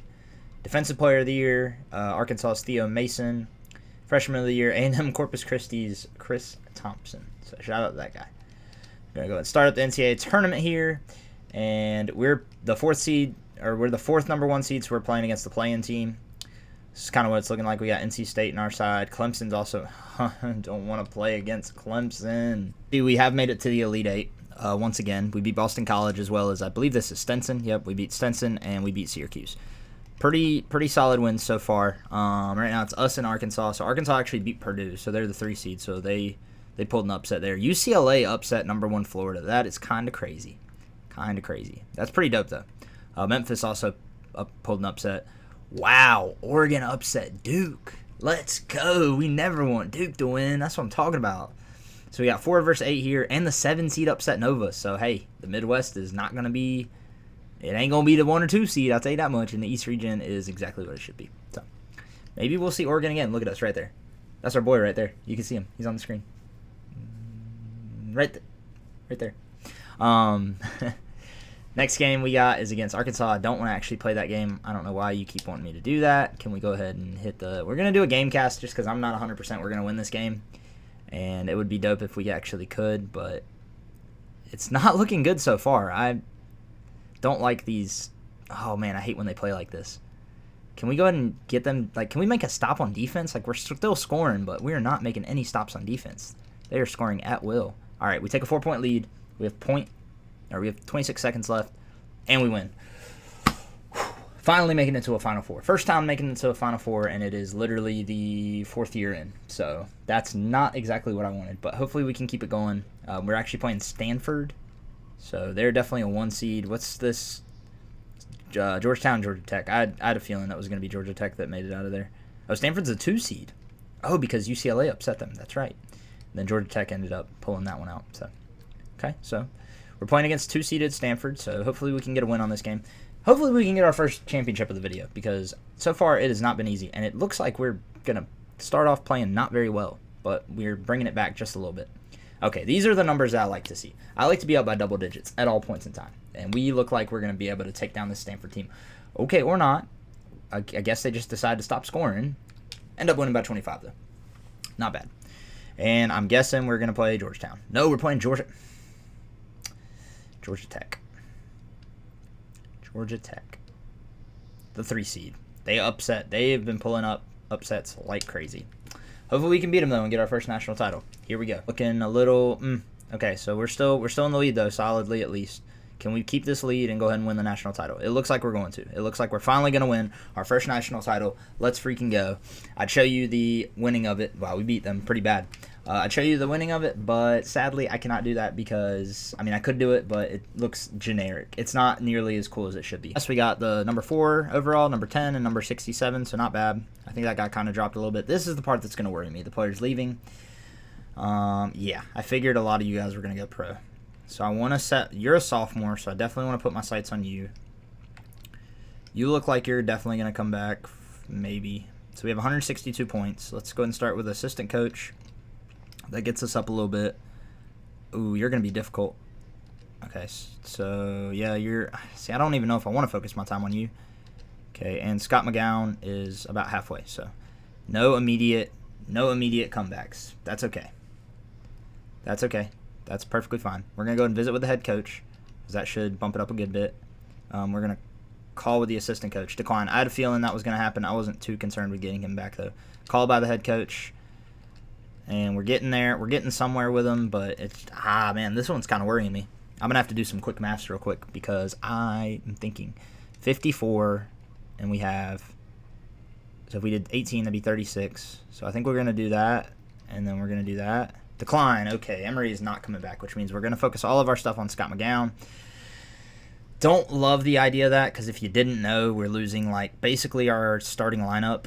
Defensive player of the year, Arkansas's Theo Mason. Freshman of the year, A&M Corpus Christi's Chris Thompson. So shout out to that guy. We're going to go ahead and start up the NCAA tournament here. And we're the 4th seed, or we're the 4th #1 seed, so we're playing against the play-in team. This is kind of what it's looking like. We got NC State on our side. Clemson's also... don't want to play against Clemson. We have made it to the Elite Eight once again. We beat Boston College as well as, I believe this is Stetson. Yep, we beat Stetson and we beat Syracuse. Pretty solid wins so far. Right now it's us and Arkansas. So Arkansas actually beat Purdue, so they're the 3 seed. So they pulled an upset there. UCLA upset #1 Florida. That is kind of crazy. Kind of crazy. That's pretty dope, though. Memphis also pulled an upset. Wow, Oregon upset Duke. Let's go. We never want Duke to win. That's what I'm talking about. So we got 4 versus 8 here, and the 7 seed upset Nova. So, hey, the Midwest is not going to be... It ain't going to be the 1 or 2 seed, I'll tell you that much. And the East region is exactly what it should be. So, maybe we'll see Oregon again. Look at us right there. That's our boy right there. You can see him. He's on the screen. Right there. Next game we got is against Arkansas. I don't want to actually play that game. I don't know why you keep wanting me to do that. Can we go ahead and hit the... We're going to do a game cast just because I'm not 100% we're going to win this game. And it would be dope if we actually could, but it's not looking good so far. I don't like these... Oh, man, I hate when they play like this. Can we go ahead and get them... Like, can we make a stop on defense? Like, we're still scoring, but we are not making any stops on defense. They are scoring at will. All right, we take a 4-point lead. We have 26 seconds left, and we win. Finally making it to a Final Four. First time making it to a Final Four, and it is literally the 4th year in. So that's not exactly what I wanted, but hopefully we can keep it going. We're actually playing Stanford, so they're definitely a 1 seed. What's this? Georgetown, Georgia Tech. I had a feeling that was going to be Georgia Tech that made it out of there. Oh, Stanford's a 2 seed. Oh, because UCLA upset them. That's right. And then Georgia Tech ended up pulling that one out. So, okay, so we're playing against 2-seeded Stanford, so hopefully we can get a win on this game. Hopefully we can get our first championship of the video, because so far it has not been easy, and it looks like we're going to start off playing not very well, but we're bringing it back just a little bit. Okay, these are the numbers that I like to see. I like to be up by double digits at all points in time, and we look like we're going to be able to take down this Stanford team. Okay, or not. I guess they just decided to stop scoring. End up winning by 25, though. Not bad. And I'm guessing we're going to play Georgetown. No, we're playing Georgia Tech. Georgia Tech. The 3 seed. They've been pulling up upsets like crazy. Hopefully we can beat them, though, and get our first national title. Here we go. Looking a little... okay, so we're still in the lead, though, solidly at least. Can we keep this lead and go ahead and win the national title? It looks like we're going to. It looks like we're finally going to win our first national title. Let's freaking go. I'd show you the winning of it. Wow, we beat them pretty bad. I'd show you the winning of it, but sadly I cannot do that because, I mean, I could do it, but it looks generic. It's not nearly as cool as it should be. Yes, we got the number 4 overall, number 10, and number 67, so not bad. I think that got kind of dropped a little bit. This is the part that's going to worry me. The players leaving. Yeah, I figured a lot of you guys were going to go pro. So I want to set, you're a sophomore, so I definitely want to put my sights on you. You look like you're definitely going to come back, maybe. So we have 162 points. Let's go ahead and start with assistant coach. That gets us up a little bit. Ooh, you're going to be difficult. Okay, so yeah, see, I don't even know if I want to focus my time on you. Okay, and Scott McGowan is about halfway, so no immediate comebacks. That's okay. That's okay. That's perfectly fine. We're going to go and visit with the head coach, because that should bump it up a good bit. We're going to call with the assistant coach. Decline. I had a feeling that was going to happen. I wasn't too concerned with getting him back, though. Called by the head coach. And we're getting there. We're getting somewhere with him, but it's... man, this one's kind of worrying me. I'm going to have to do some quick maths real quick, because I am thinking 54, and we have... So if we did 18, that'd be 36. So I think we're going to do that, and then we're going to do that. Decline. Okay, Emory is not coming back, which means we're going to focus all of our stuff on Scott McGowan. Don't love the idea of that, because if you didn't know, we're losing, like, basically our starting lineup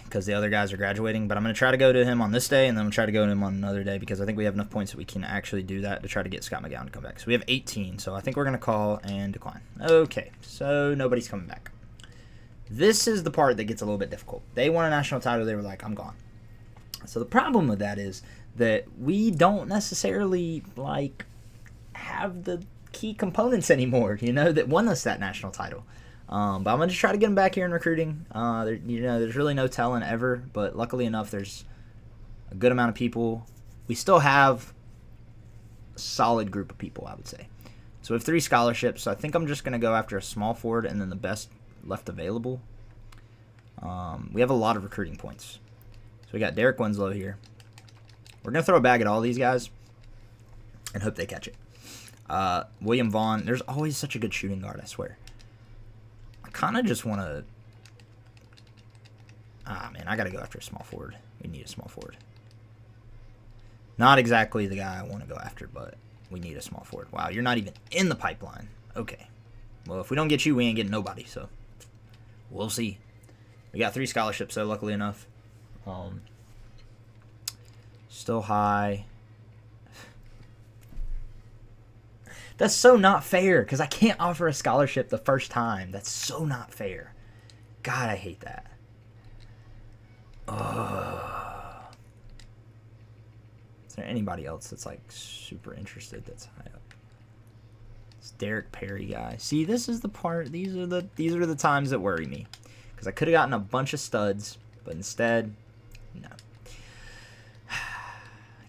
because the other guys are graduating. But I'm going to try to go to him on this day, and then I'm going to try to go to him on another day, because I think we have enough points that we can actually do that to try to get Scott McGowan to come back. So we have 18, so I think we're going to call and decline. Okay, so nobody's coming back. This is the part that gets a little bit difficult. They won a national title. They were like, I'm gone. So the problem with that is that we don't necessarily, like, have the key components anymore, that won us that national title. But I'm going to try to get them back here in recruiting. There's really no telling ever, but luckily enough, there's a good amount of people. We still have a solid group of people, I would say. So we have 3 scholarships, so I think I'm just going to go after a small forward and then the best left available. We have a lot of recruiting points. So we got Derek Winslow here. We're going to throw a bag at all these guys and hope they catch it. William Vaughn. There's always such a good shooting guard, I swear. I kind of just want to... man, I got to go after a small forward. We need a small forward. Not exactly the guy I want to go after, but we need a small forward. Wow, you're not even in the pipeline. Okay. Well, if we don't get you, we ain't getting nobody, so we'll see. We got 3 scholarships, though, luckily enough. Still high. That's so not fair, because I can't offer a scholarship the first time. That's so not fair. God, I hate that. Is there anybody else that's, like, super interested that's high up? It's Derek Perry guy. See, this is the part. These are the times that worry me, because I could have gotten a bunch of studs, but instead, no.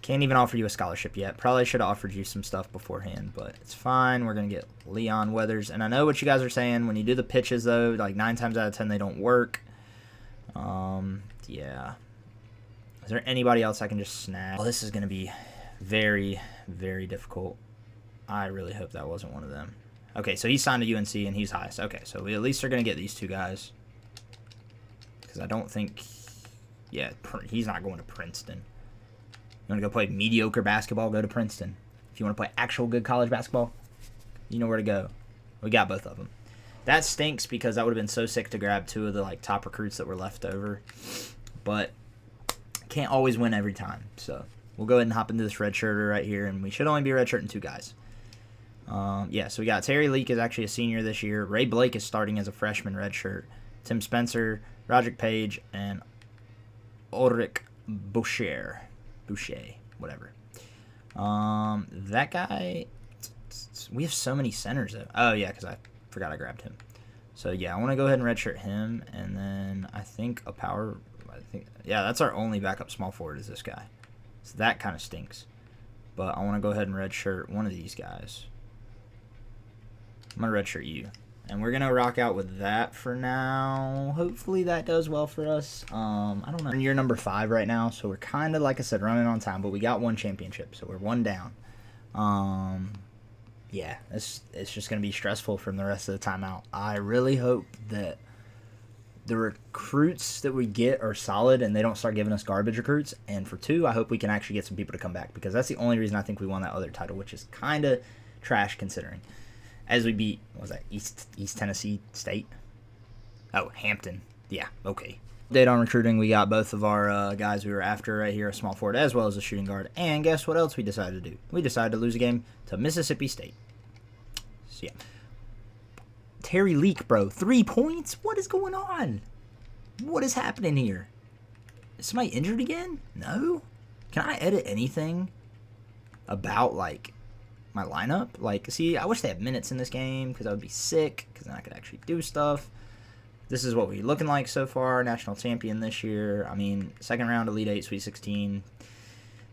Can't even offer you a scholarship yet. Probably should have offered you some stuff beforehand, but it's fine. We're going to get Leon Weathers. And I know what you guys are saying. When you do the pitches, though, like 9 times out of 10, they don't work. Yeah. Is there anybody else I can just snag? Oh, this is going to be very, very difficult. I really hope that wasn't one of them. Okay, so he signed to UNC, and he's highest. Okay, so we at least are going to get these 2 guys. Because I don't think... Yeah, he's not going to Princeton. You want to go play mediocre basketball, go to Princeton. If you want to play actual good college basketball, you know where to go. We got both of them. That stinks because that would have been so sick to grab 2 of the like top recruits that were left over. But can't always win every time. So we'll go ahead and hop into this redshirter right here, and we should only be redshirting 2 guys. Yeah, so we got Terry Leak is actually a senior this year. Ray Blake is starting as a freshman redshirt. Tim Spencer, Roderick Page, and Ulrich Boucher, whatever. That guy, we have so many centers though. Oh yeah, because I forgot I grabbed him. So yeah, I want to go ahead and redshirt him, and then I think yeah, that's our only backup small forward is this guy. So that kind of stinks. But I want to go ahead and redshirt one of these guys. I'm going to redshirt you. And we're going to rock out with that for now. Hopefully that does well for us. I don't know. We're in year number 5 right now, so we're kind of, like I said, running on time. But we got 1 championship, so we're 1 down. Yeah, it's just going to be stressful from the rest of the time out. I really hope that the recruits that we get are solid and they don't start giving us garbage recruits. And for 2, I hope we can actually get some people to come back, because that's the only reason I think we won that other title, which is kind of trash considering. As we beat, what was that, East Tennessee State? Oh, Hampton. Yeah, okay. Update on recruiting, we got both of our guys we were after right here, a small forward as well as a shooting guard. And guess what else we decided to do? We decided to lose a game to Mississippi State. So, yeah. Terry Leak, bro. 3 points? What is going on? What is happening here? Is somebody injured again? No? Can I edit anything about, like, my lineup? Like, see, I wish they had minutes in this game because I would be sick, because then I could actually do stuff. This is what we're looking like so far. National champion this year. I mean, second round Elite 8, Sweet 16.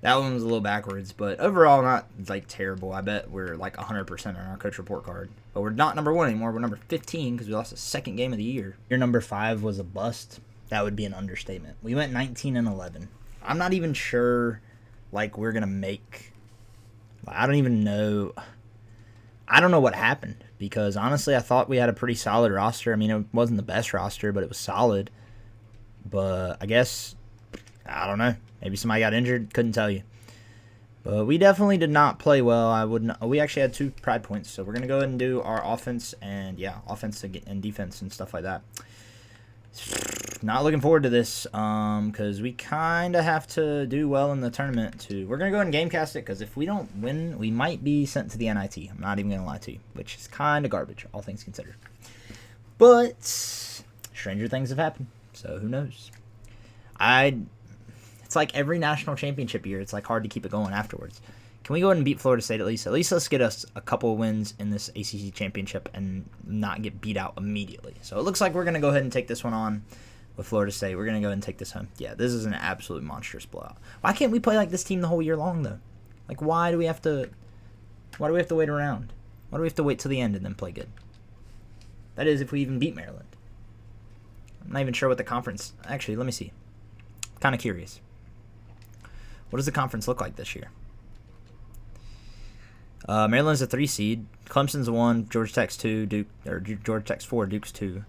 That one was a little backwards, but overall not, like, terrible. I bet we're, like, 100% on our coach report card. But we're not number 1 anymore. We're number 15 because we lost the second game of the year. Year number 5 was a bust. That would be an understatement. We went 19-11. I'm not even sure, like, we're going to make... I don't even know. I don't know what happened, because honestly I thought we had a pretty solid roster. I mean, it wasn't the best roster, but it was solid. But I guess, I don't know. Maybe somebody got injured. Couldn't tell you. But we definitely did not play well. We actually had 2 pride points, so we're going to go ahead and do our offense and, yeah, offense and defense and stuff like that. Not looking forward to this, because we kind of have to do well in the tournament too. We're going to go ahead and gamecast it, because if we don't win, we might be sent to the NIT. I'm not even going to lie to you, which is kind of garbage, all things considered. But stranger things have happened, so who knows? It's like every national championship year, it's like hard to keep it going afterwards. Can we go ahead and beat Florida State at least? At least let's get us a couple of wins in this ACC championship and not get beat out immediately. So it looks like we're going to go ahead and take this one on with Florida State. We're going to go ahead and take this home. Yeah, this is an absolute monstrous blowout. Why can't we play like this team the whole year long, though? Like, why do we have to wait around? Why do we have to wait till the end and then play good? That is, if we even beat Maryland. I'm not even sure what the conference... Actually, let me see. I'm kind of curious. What does the conference look like this year? Maryland's a 3 seed. Clemson's 1. Georgia Tech's 2. Georgia Tech's 4. Duke's 2.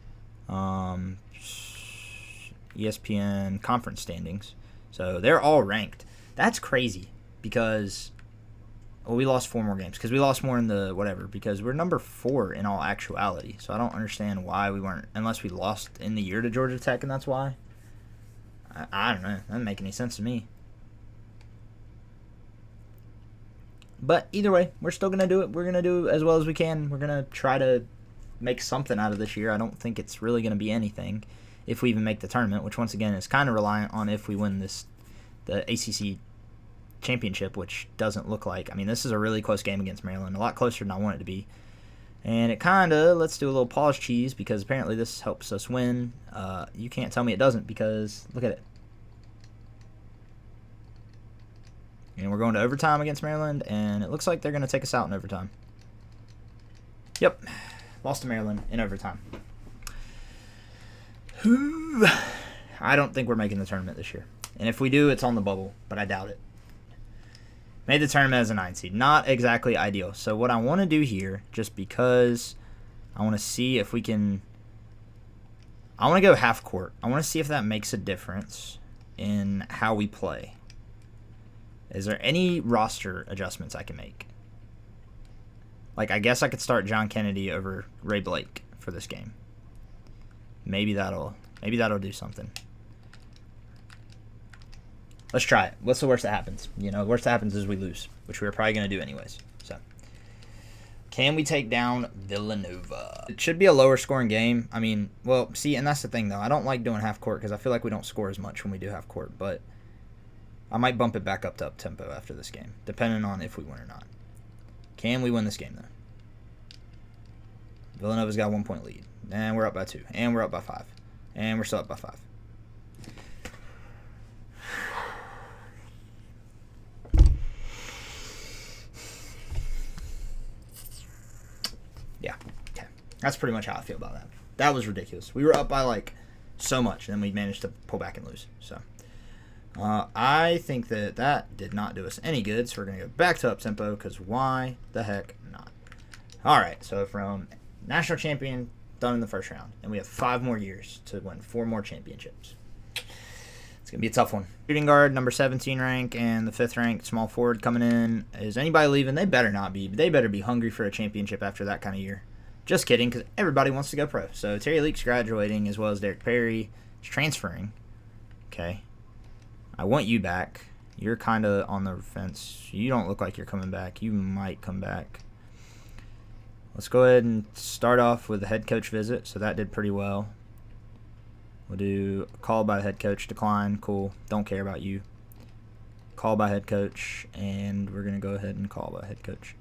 ESPN conference standings. So they're all ranked. That's crazy because we lost 4 more games because we lost more in the whatever, because we're number 4 in all actuality. So I don't understand why we weren't, unless we lost in the year to Georgia Tech and that's why. I don't know. That doesn't make any sense to me. But either way, we're still going to do it. We're going to do as well as we can. We're going to try to make something out of this year. I don't think it's really going to be anything if we even make the tournament, which once again is kind of reliant on if we win the ACC championship, which doesn't look like. I mean, this is a really close game against Maryland, a lot closer than I want it to be. And it kind of, let's do a little pause cheese, because apparently this helps us win. You can't tell me it doesn't, because look at it. And we're going to overtime against Maryland, and it looks like they're going to take us out in overtime. Yep. Lost to Maryland in overtime. I don't think we're making the tournament this year. And if we do, it's on the bubble, but I doubt it. Made the tournament as a 9 seed. Not exactly ideal. So what I want to do here, just because I want to see if we can... I want to go half court. I want to see if that makes a difference in how we play. Is there any roster adjustments I can make? Like, I guess I could start John Kennedy over Ray Blake for this game. Maybe that'll do something. Let's try it. What's the worst that happens? You know, the worst that happens is we lose, which we're probably going to do anyways. So, can we take down Villanova? It should be a lower scoring game. I mean, well, see, and that's the thing, though. I don't like doing half court because I feel like we don't score as much when we do half court, but I might bump it back up to up-tempo after this game, depending on if we win or not. Can we win this game, though? Villanova's got a 1-point lead. And we're up by 2. And we're up by 5. And we're still up by 5. Yeah. Okay. That's pretty much how I feel about that. That was ridiculous. We were up by, like, so much, and then we managed to pull back and lose. So, I think that did not do us any good, so we're going to go back to up-tempo, because why the heck not? All right, so from national champion done in the first round, and we have 5 more years to win 4 more championships. It's going to be a tough one. Shooting guard, number 17 rank, and the 5th ranked small forward coming in. Is anybody leaving? They better not be. They better be hungry for a championship after that kind of year. Just kidding, because everybody wants to go pro. So Terry Leak's graduating, as well as Derek Perry is transferring. Okay. I want you back. You're kind of on the fence. You don't look like you're coming back. You might come back. Let's go ahead and start off with the head coach visit. So that did pretty well. We'll do a call by the head coach. Decline. Cool. Don't care about you. Call by head coach. And we're going to go ahead and call by head coach.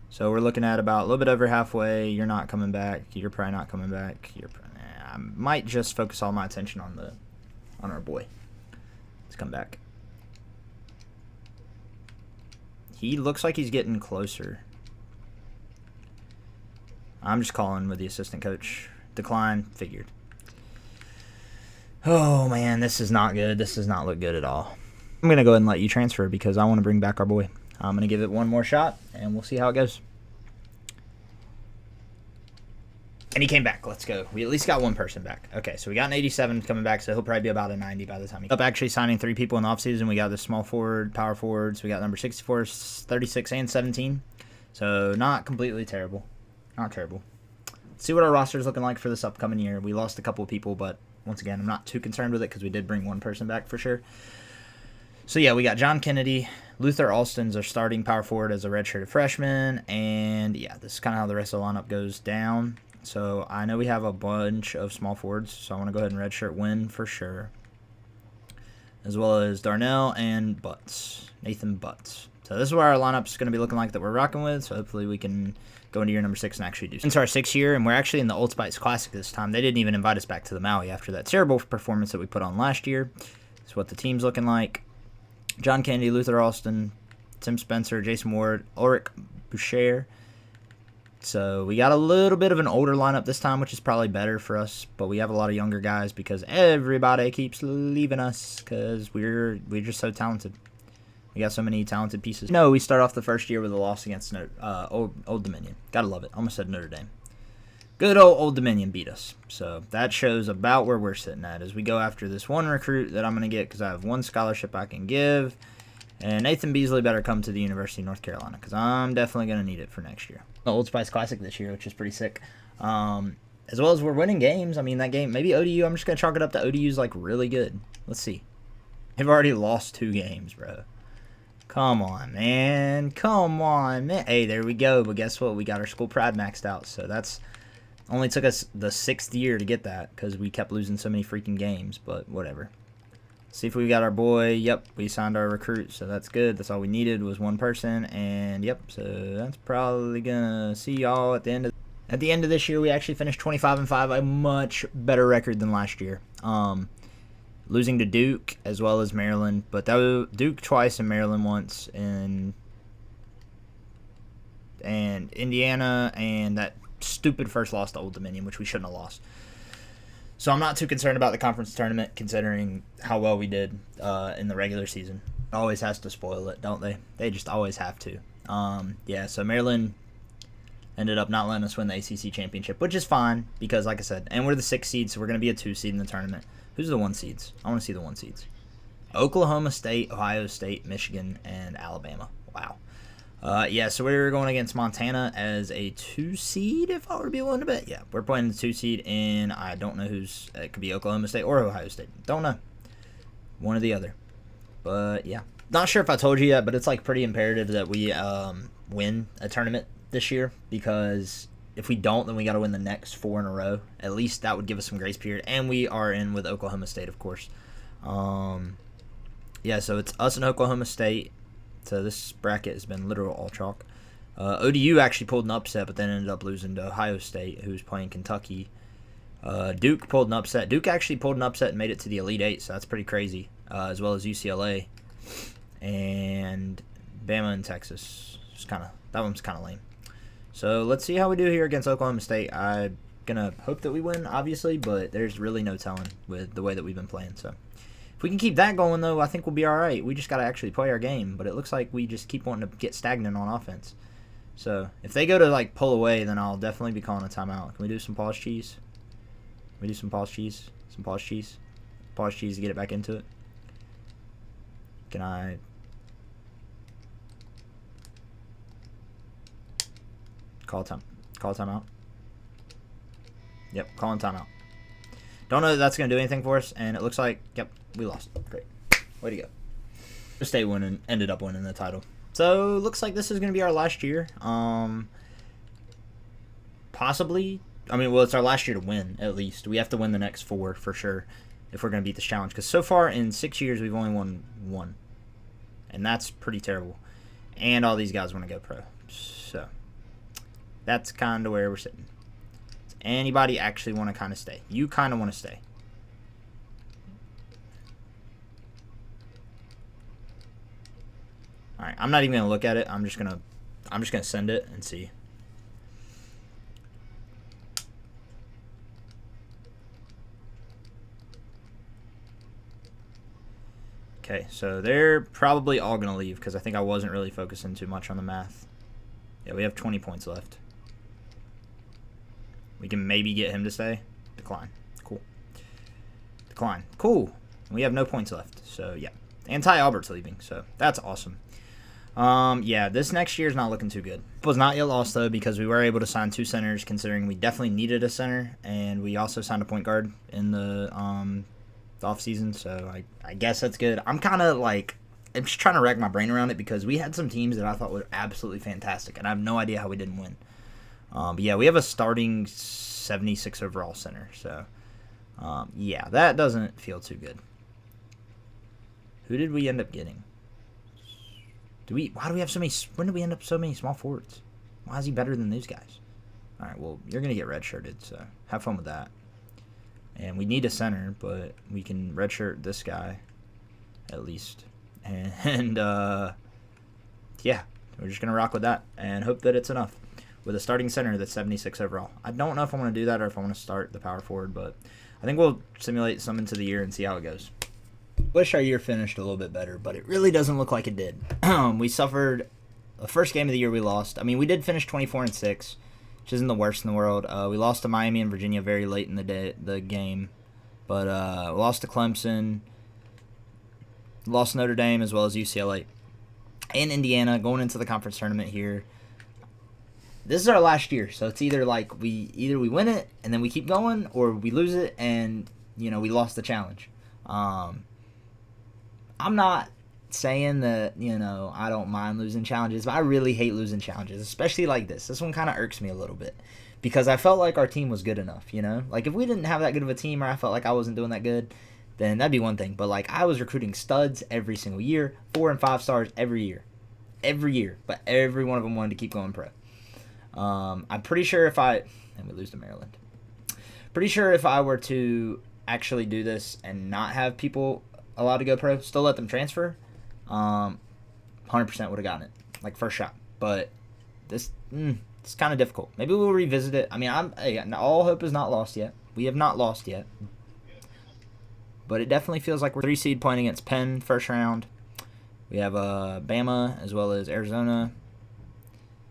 So we're looking at about a little bit over halfway. You're not coming back. You're probably not coming back. I might just focus all my attention on our boy. Let's come back. He looks like he's getting closer. I'm just calling with the assistant coach. Decline. Figured. Oh, man. This is not good. This does not look good at all. I'm going to go ahead and let you transfer because I want to bring back our boy. I'm going to give it one more shot, and we'll see how it goes. And he came back. Let's go. We at least got one person back. Okay, so we got an 87 coming back, so he'll probably be about a 90 by the time he... Up actually signing 3 people in the offseason. We got the small forward, power forwards. We got number 64, 36, and 17. So not completely terrible. Not terrible. Let's see what our roster is looking like for this upcoming year. We lost a couple of people, but once again, I'm not too concerned with it because we did bring one person back for sure. So, yeah, we got John Kennedy. Luther Alston's our starting power forward as a redshirted freshman. And, yeah, this is kind of how the rest of the lineup goes down. So, I know we have a bunch of small forwards, so I want to go ahead and redshirt Wynn for sure. As well as Darnell and Butts. Nathan Butts. So, this is what our lineup is going to be looking like that we're rocking with. So, hopefully we can go into year number 6 and actually do something. It's our 6th year, and we're actually in the Old Spice Classic this time. They didn't even invite us back to the Maui after that terrible performance that we put on last year. That's what the team's looking like. John Kennedy, Luther Alston, Tim Spencer, Jason Ward, Ulrich Boucher. So we got a little bit of an older lineup this time, which is probably better for us. But we have a lot of younger guys because everybody keeps leaving us because we're just so talented. We got so many talented pieces. No, we start off the first year with a loss against Old Dominion. Gotta love it. Almost said Notre Dame. Good Old Dominion beat us. So that shows about where we're sitting at as we go after this one recruit that I'm going to get because I have one scholarship I can give. And Nathan Beasley better come to the University of North Carolina because I'm definitely going to need it for next year. The Old Spice Classic this year, which is pretty sick. As well as we're winning games. I mean, that game, maybe ODU, I'm just going to chalk it up to ODU's like really good. Let's see. They've already lost 2 games, bro. Come on, man. Come on, man. Hey, there we go. But guess what? We got our school pride maxed out. So that's only took us the 6th year to get that because we kept losing so many freaking games. But whatever. See if we got our boy. Yep, we signed our recruit. So that's good. That's all we needed was one person. And yep, so that's probably going to see y'all at the end of... At the end of this year, we actually finished 25-5, a much better record than last year. Losing to Duke as well as Maryland, but that was Duke twice and Maryland once, and Indiana, and that stupid first loss to Old Dominion, which we shouldn't have lost. So I'm not too concerned about the conference tournament, considering how well we did in the regular season. It always has to spoil it, don't they? They just always have to. Yeah, so Maryland ended up not letting us win the ACC championship, which is fine because, like I said, and we're the 6th seed, so we're going to be a 2 seed in the tournament. Who's the 1 seeds? I want to see the 1 seeds. Oklahoma State, Ohio State, Michigan, and Alabama. Wow. Yeah, so we're going against Montana as a 2 seed, if I were to be willing to bet. Yeah, we're playing the 2 seed, and I don't know who's. It could be Oklahoma State or Ohio State. Don't know. One or the other. But yeah. Not sure if I told you yet, but it's like pretty imperative that we win a tournament this year, because if we don't, then we got to win the next 4 in a row. At least that would give us some grace period. And we are in with Oklahoma State, of course. Yeah, so it's us and Oklahoma State. So this bracket has been literal all chalk. ODU actually pulled an upset, but then ended up losing to Ohio State, who's playing Kentucky. Duke pulled an upset. Duke actually pulled an upset and made it to the Elite Eight, so that's pretty crazy. As well as UCLA and Bama and Texas. That one's kind of lame. So let's see how we do here against Oklahoma State. I'm gonna hope that we win, obviously, but there's really no telling with the way that we've been playing. So if we can keep that going, though, I think we'll be all right. We just got to actually play our game, but it looks like we just keep wanting to get stagnant on offense. So if they go to, like, pull away, then I'll definitely be calling a timeout. Can we do some pause cheese? Can we do some pause cheese? Some pause cheese? Pause cheese to get it back into it? Can I... Call timeout? Yep, calling timeout. Don't know that that's going to do anything for us, and it looks like, yep, we lost. Great. Way to go. State ended up winning the title. So, looks like this is going to be our last year. Possibly. I mean, well, it's our last year to win, at least. We have to win the next 4 for sure if we're going to beat this challenge. Because so far, in 6 years, we've only won 1. And that's pretty terrible. And all these guys want to go pro. So, that's kind of where we're sitting. Does anybody actually want to kind of stay? You kind of want to stay. All right, I'm not even gonna look at it. I'm just gonna send it and see. Okay, so they're probably all gonna leave because I think I wasn't really focusing too much on the math. Yeah, we have 20 points left. We can maybe get him to stay. Decline. Cool. Decline. Cool. We have no points left. So, yeah. And Ty Albert's leaving. So, that's awesome. Yeah, this next year is not looking too good. It was not yet lost, though, because we were able to sign 2 centers, considering we definitely needed a center. And we also signed a point guard in the offseason. So, I guess that's good. I'm kind of like... I'm just trying to rack my brain around it because we had some teams that I thought were absolutely fantastic. And I have no idea how we didn't win. But yeah, we have a starting 76 overall center. So, yeah, that doesn't feel too good. Who did we end up getting? Why do we have so many? When did we end up so many small forwards? Why is he better than these guys? All right, well, you're going to get redshirted, so have fun with that. And we need a center, but we can redshirt this guy at least. And yeah, we're just going to rock with that and hope that it's enough. With a starting center that's 76 overall. I don't know if I want to do that or if I want to start the power forward, but I think we'll simulate some into the year and see how it goes. Wish our year finished a little bit better, but it really doesn't look like it did. We suffered the first game of the year we lost. I mean, we did finish 24-6, which isn't the worst in the world. We lost to Miami and Virginia very late in the game, but we lost to Clemson, lost to Notre Dame as well as UCLA and Indiana going into the conference tournament here. This is our last year, so it's either like we win it and then we keep going, or we lose it and we lost the challenge. I'm not saying that I don't mind losing challenges, but I really hate losing challenges, especially like this. This one kind of irks me a little bit because I felt like our team was good enough. Like if we didn't have that good of a team, or I felt like I wasn't doing that good, then that'd be one thing. But like I was recruiting studs every single year, 4 and 5 stars every year, but every one of them wanted to keep going pro. I'm pretty sure and we lose to Maryland. Pretty sure if I were to actually do this and not have people allowed to go pro, still let them transfer, 100% would have gotten it, like first shot. But this, it's kind of difficult. Maybe we'll revisit it. I mean, all hope is not lost yet. We have not lost yet. But it definitely feels like we're 3 seed playing against Penn first round. We have Bama as well as Arizona.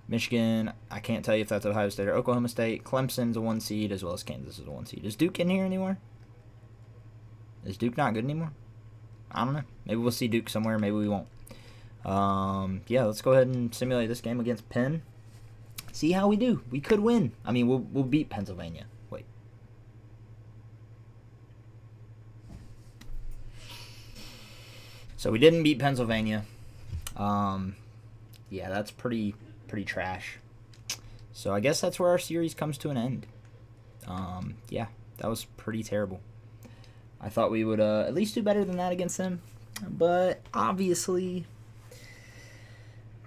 Michigan, I can't tell you if that's Ohio State or Oklahoma State. Clemson's a 1 seed as well as Kansas is a 1 seed. Is Duke in here anymore? Is Duke not good anymore? I don't know. Maybe we'll see Duke somewhere. Maybe we won't. Yeah, let's go ahead and simulate this game against Penn. See how we do. We could win. I mean, we'll beat Pennsylvania. Wait. So we didn't beat Pennsylvania. Yeah, that's pretty trash. So I guess that's where our series comes to an end. Yeah, that was pretty terrible. I thought we would at least do better than that against them, but obviously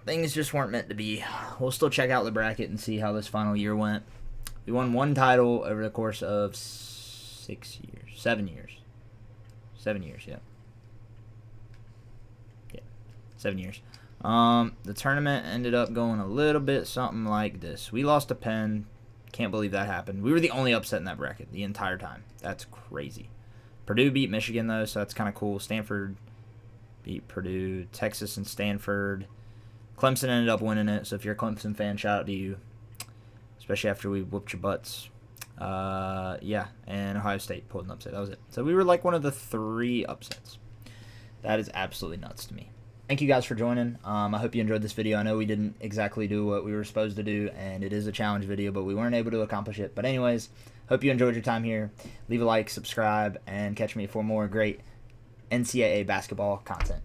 things just weren't meant to be. We'll still check out the bracket and see how this final year went. We won one title over the course of 7 years. 7 years, yeah. Yeah, 7 years. The tournament ended up going a little bit something like this. We lost to Penn. Can't believe that happened. We were the only upset in that bracket the entire time. That's crazy. Purdue beat Michigan, though, so that's kind of cool. Stanford beat Purdue. Texas and Stanford. Clemson ended up winning it, so if you're a Clemson fan, shout out to you, especially after we whooped your butts. Yeah, and Ohio State pulled an upset. That was it. So we were like one of the 3 upsets. That is absolutely nuts to me. Thank you guys for joining. I hope you enjoyed this video. I know we didn't exactly do what we were supposed to do, and it is a challenge video, but we weren't able to accomplish it. But anyways, hope you enjoyed your time here. Leave a like, subscribe, and catch me for more great NCAA basketball content.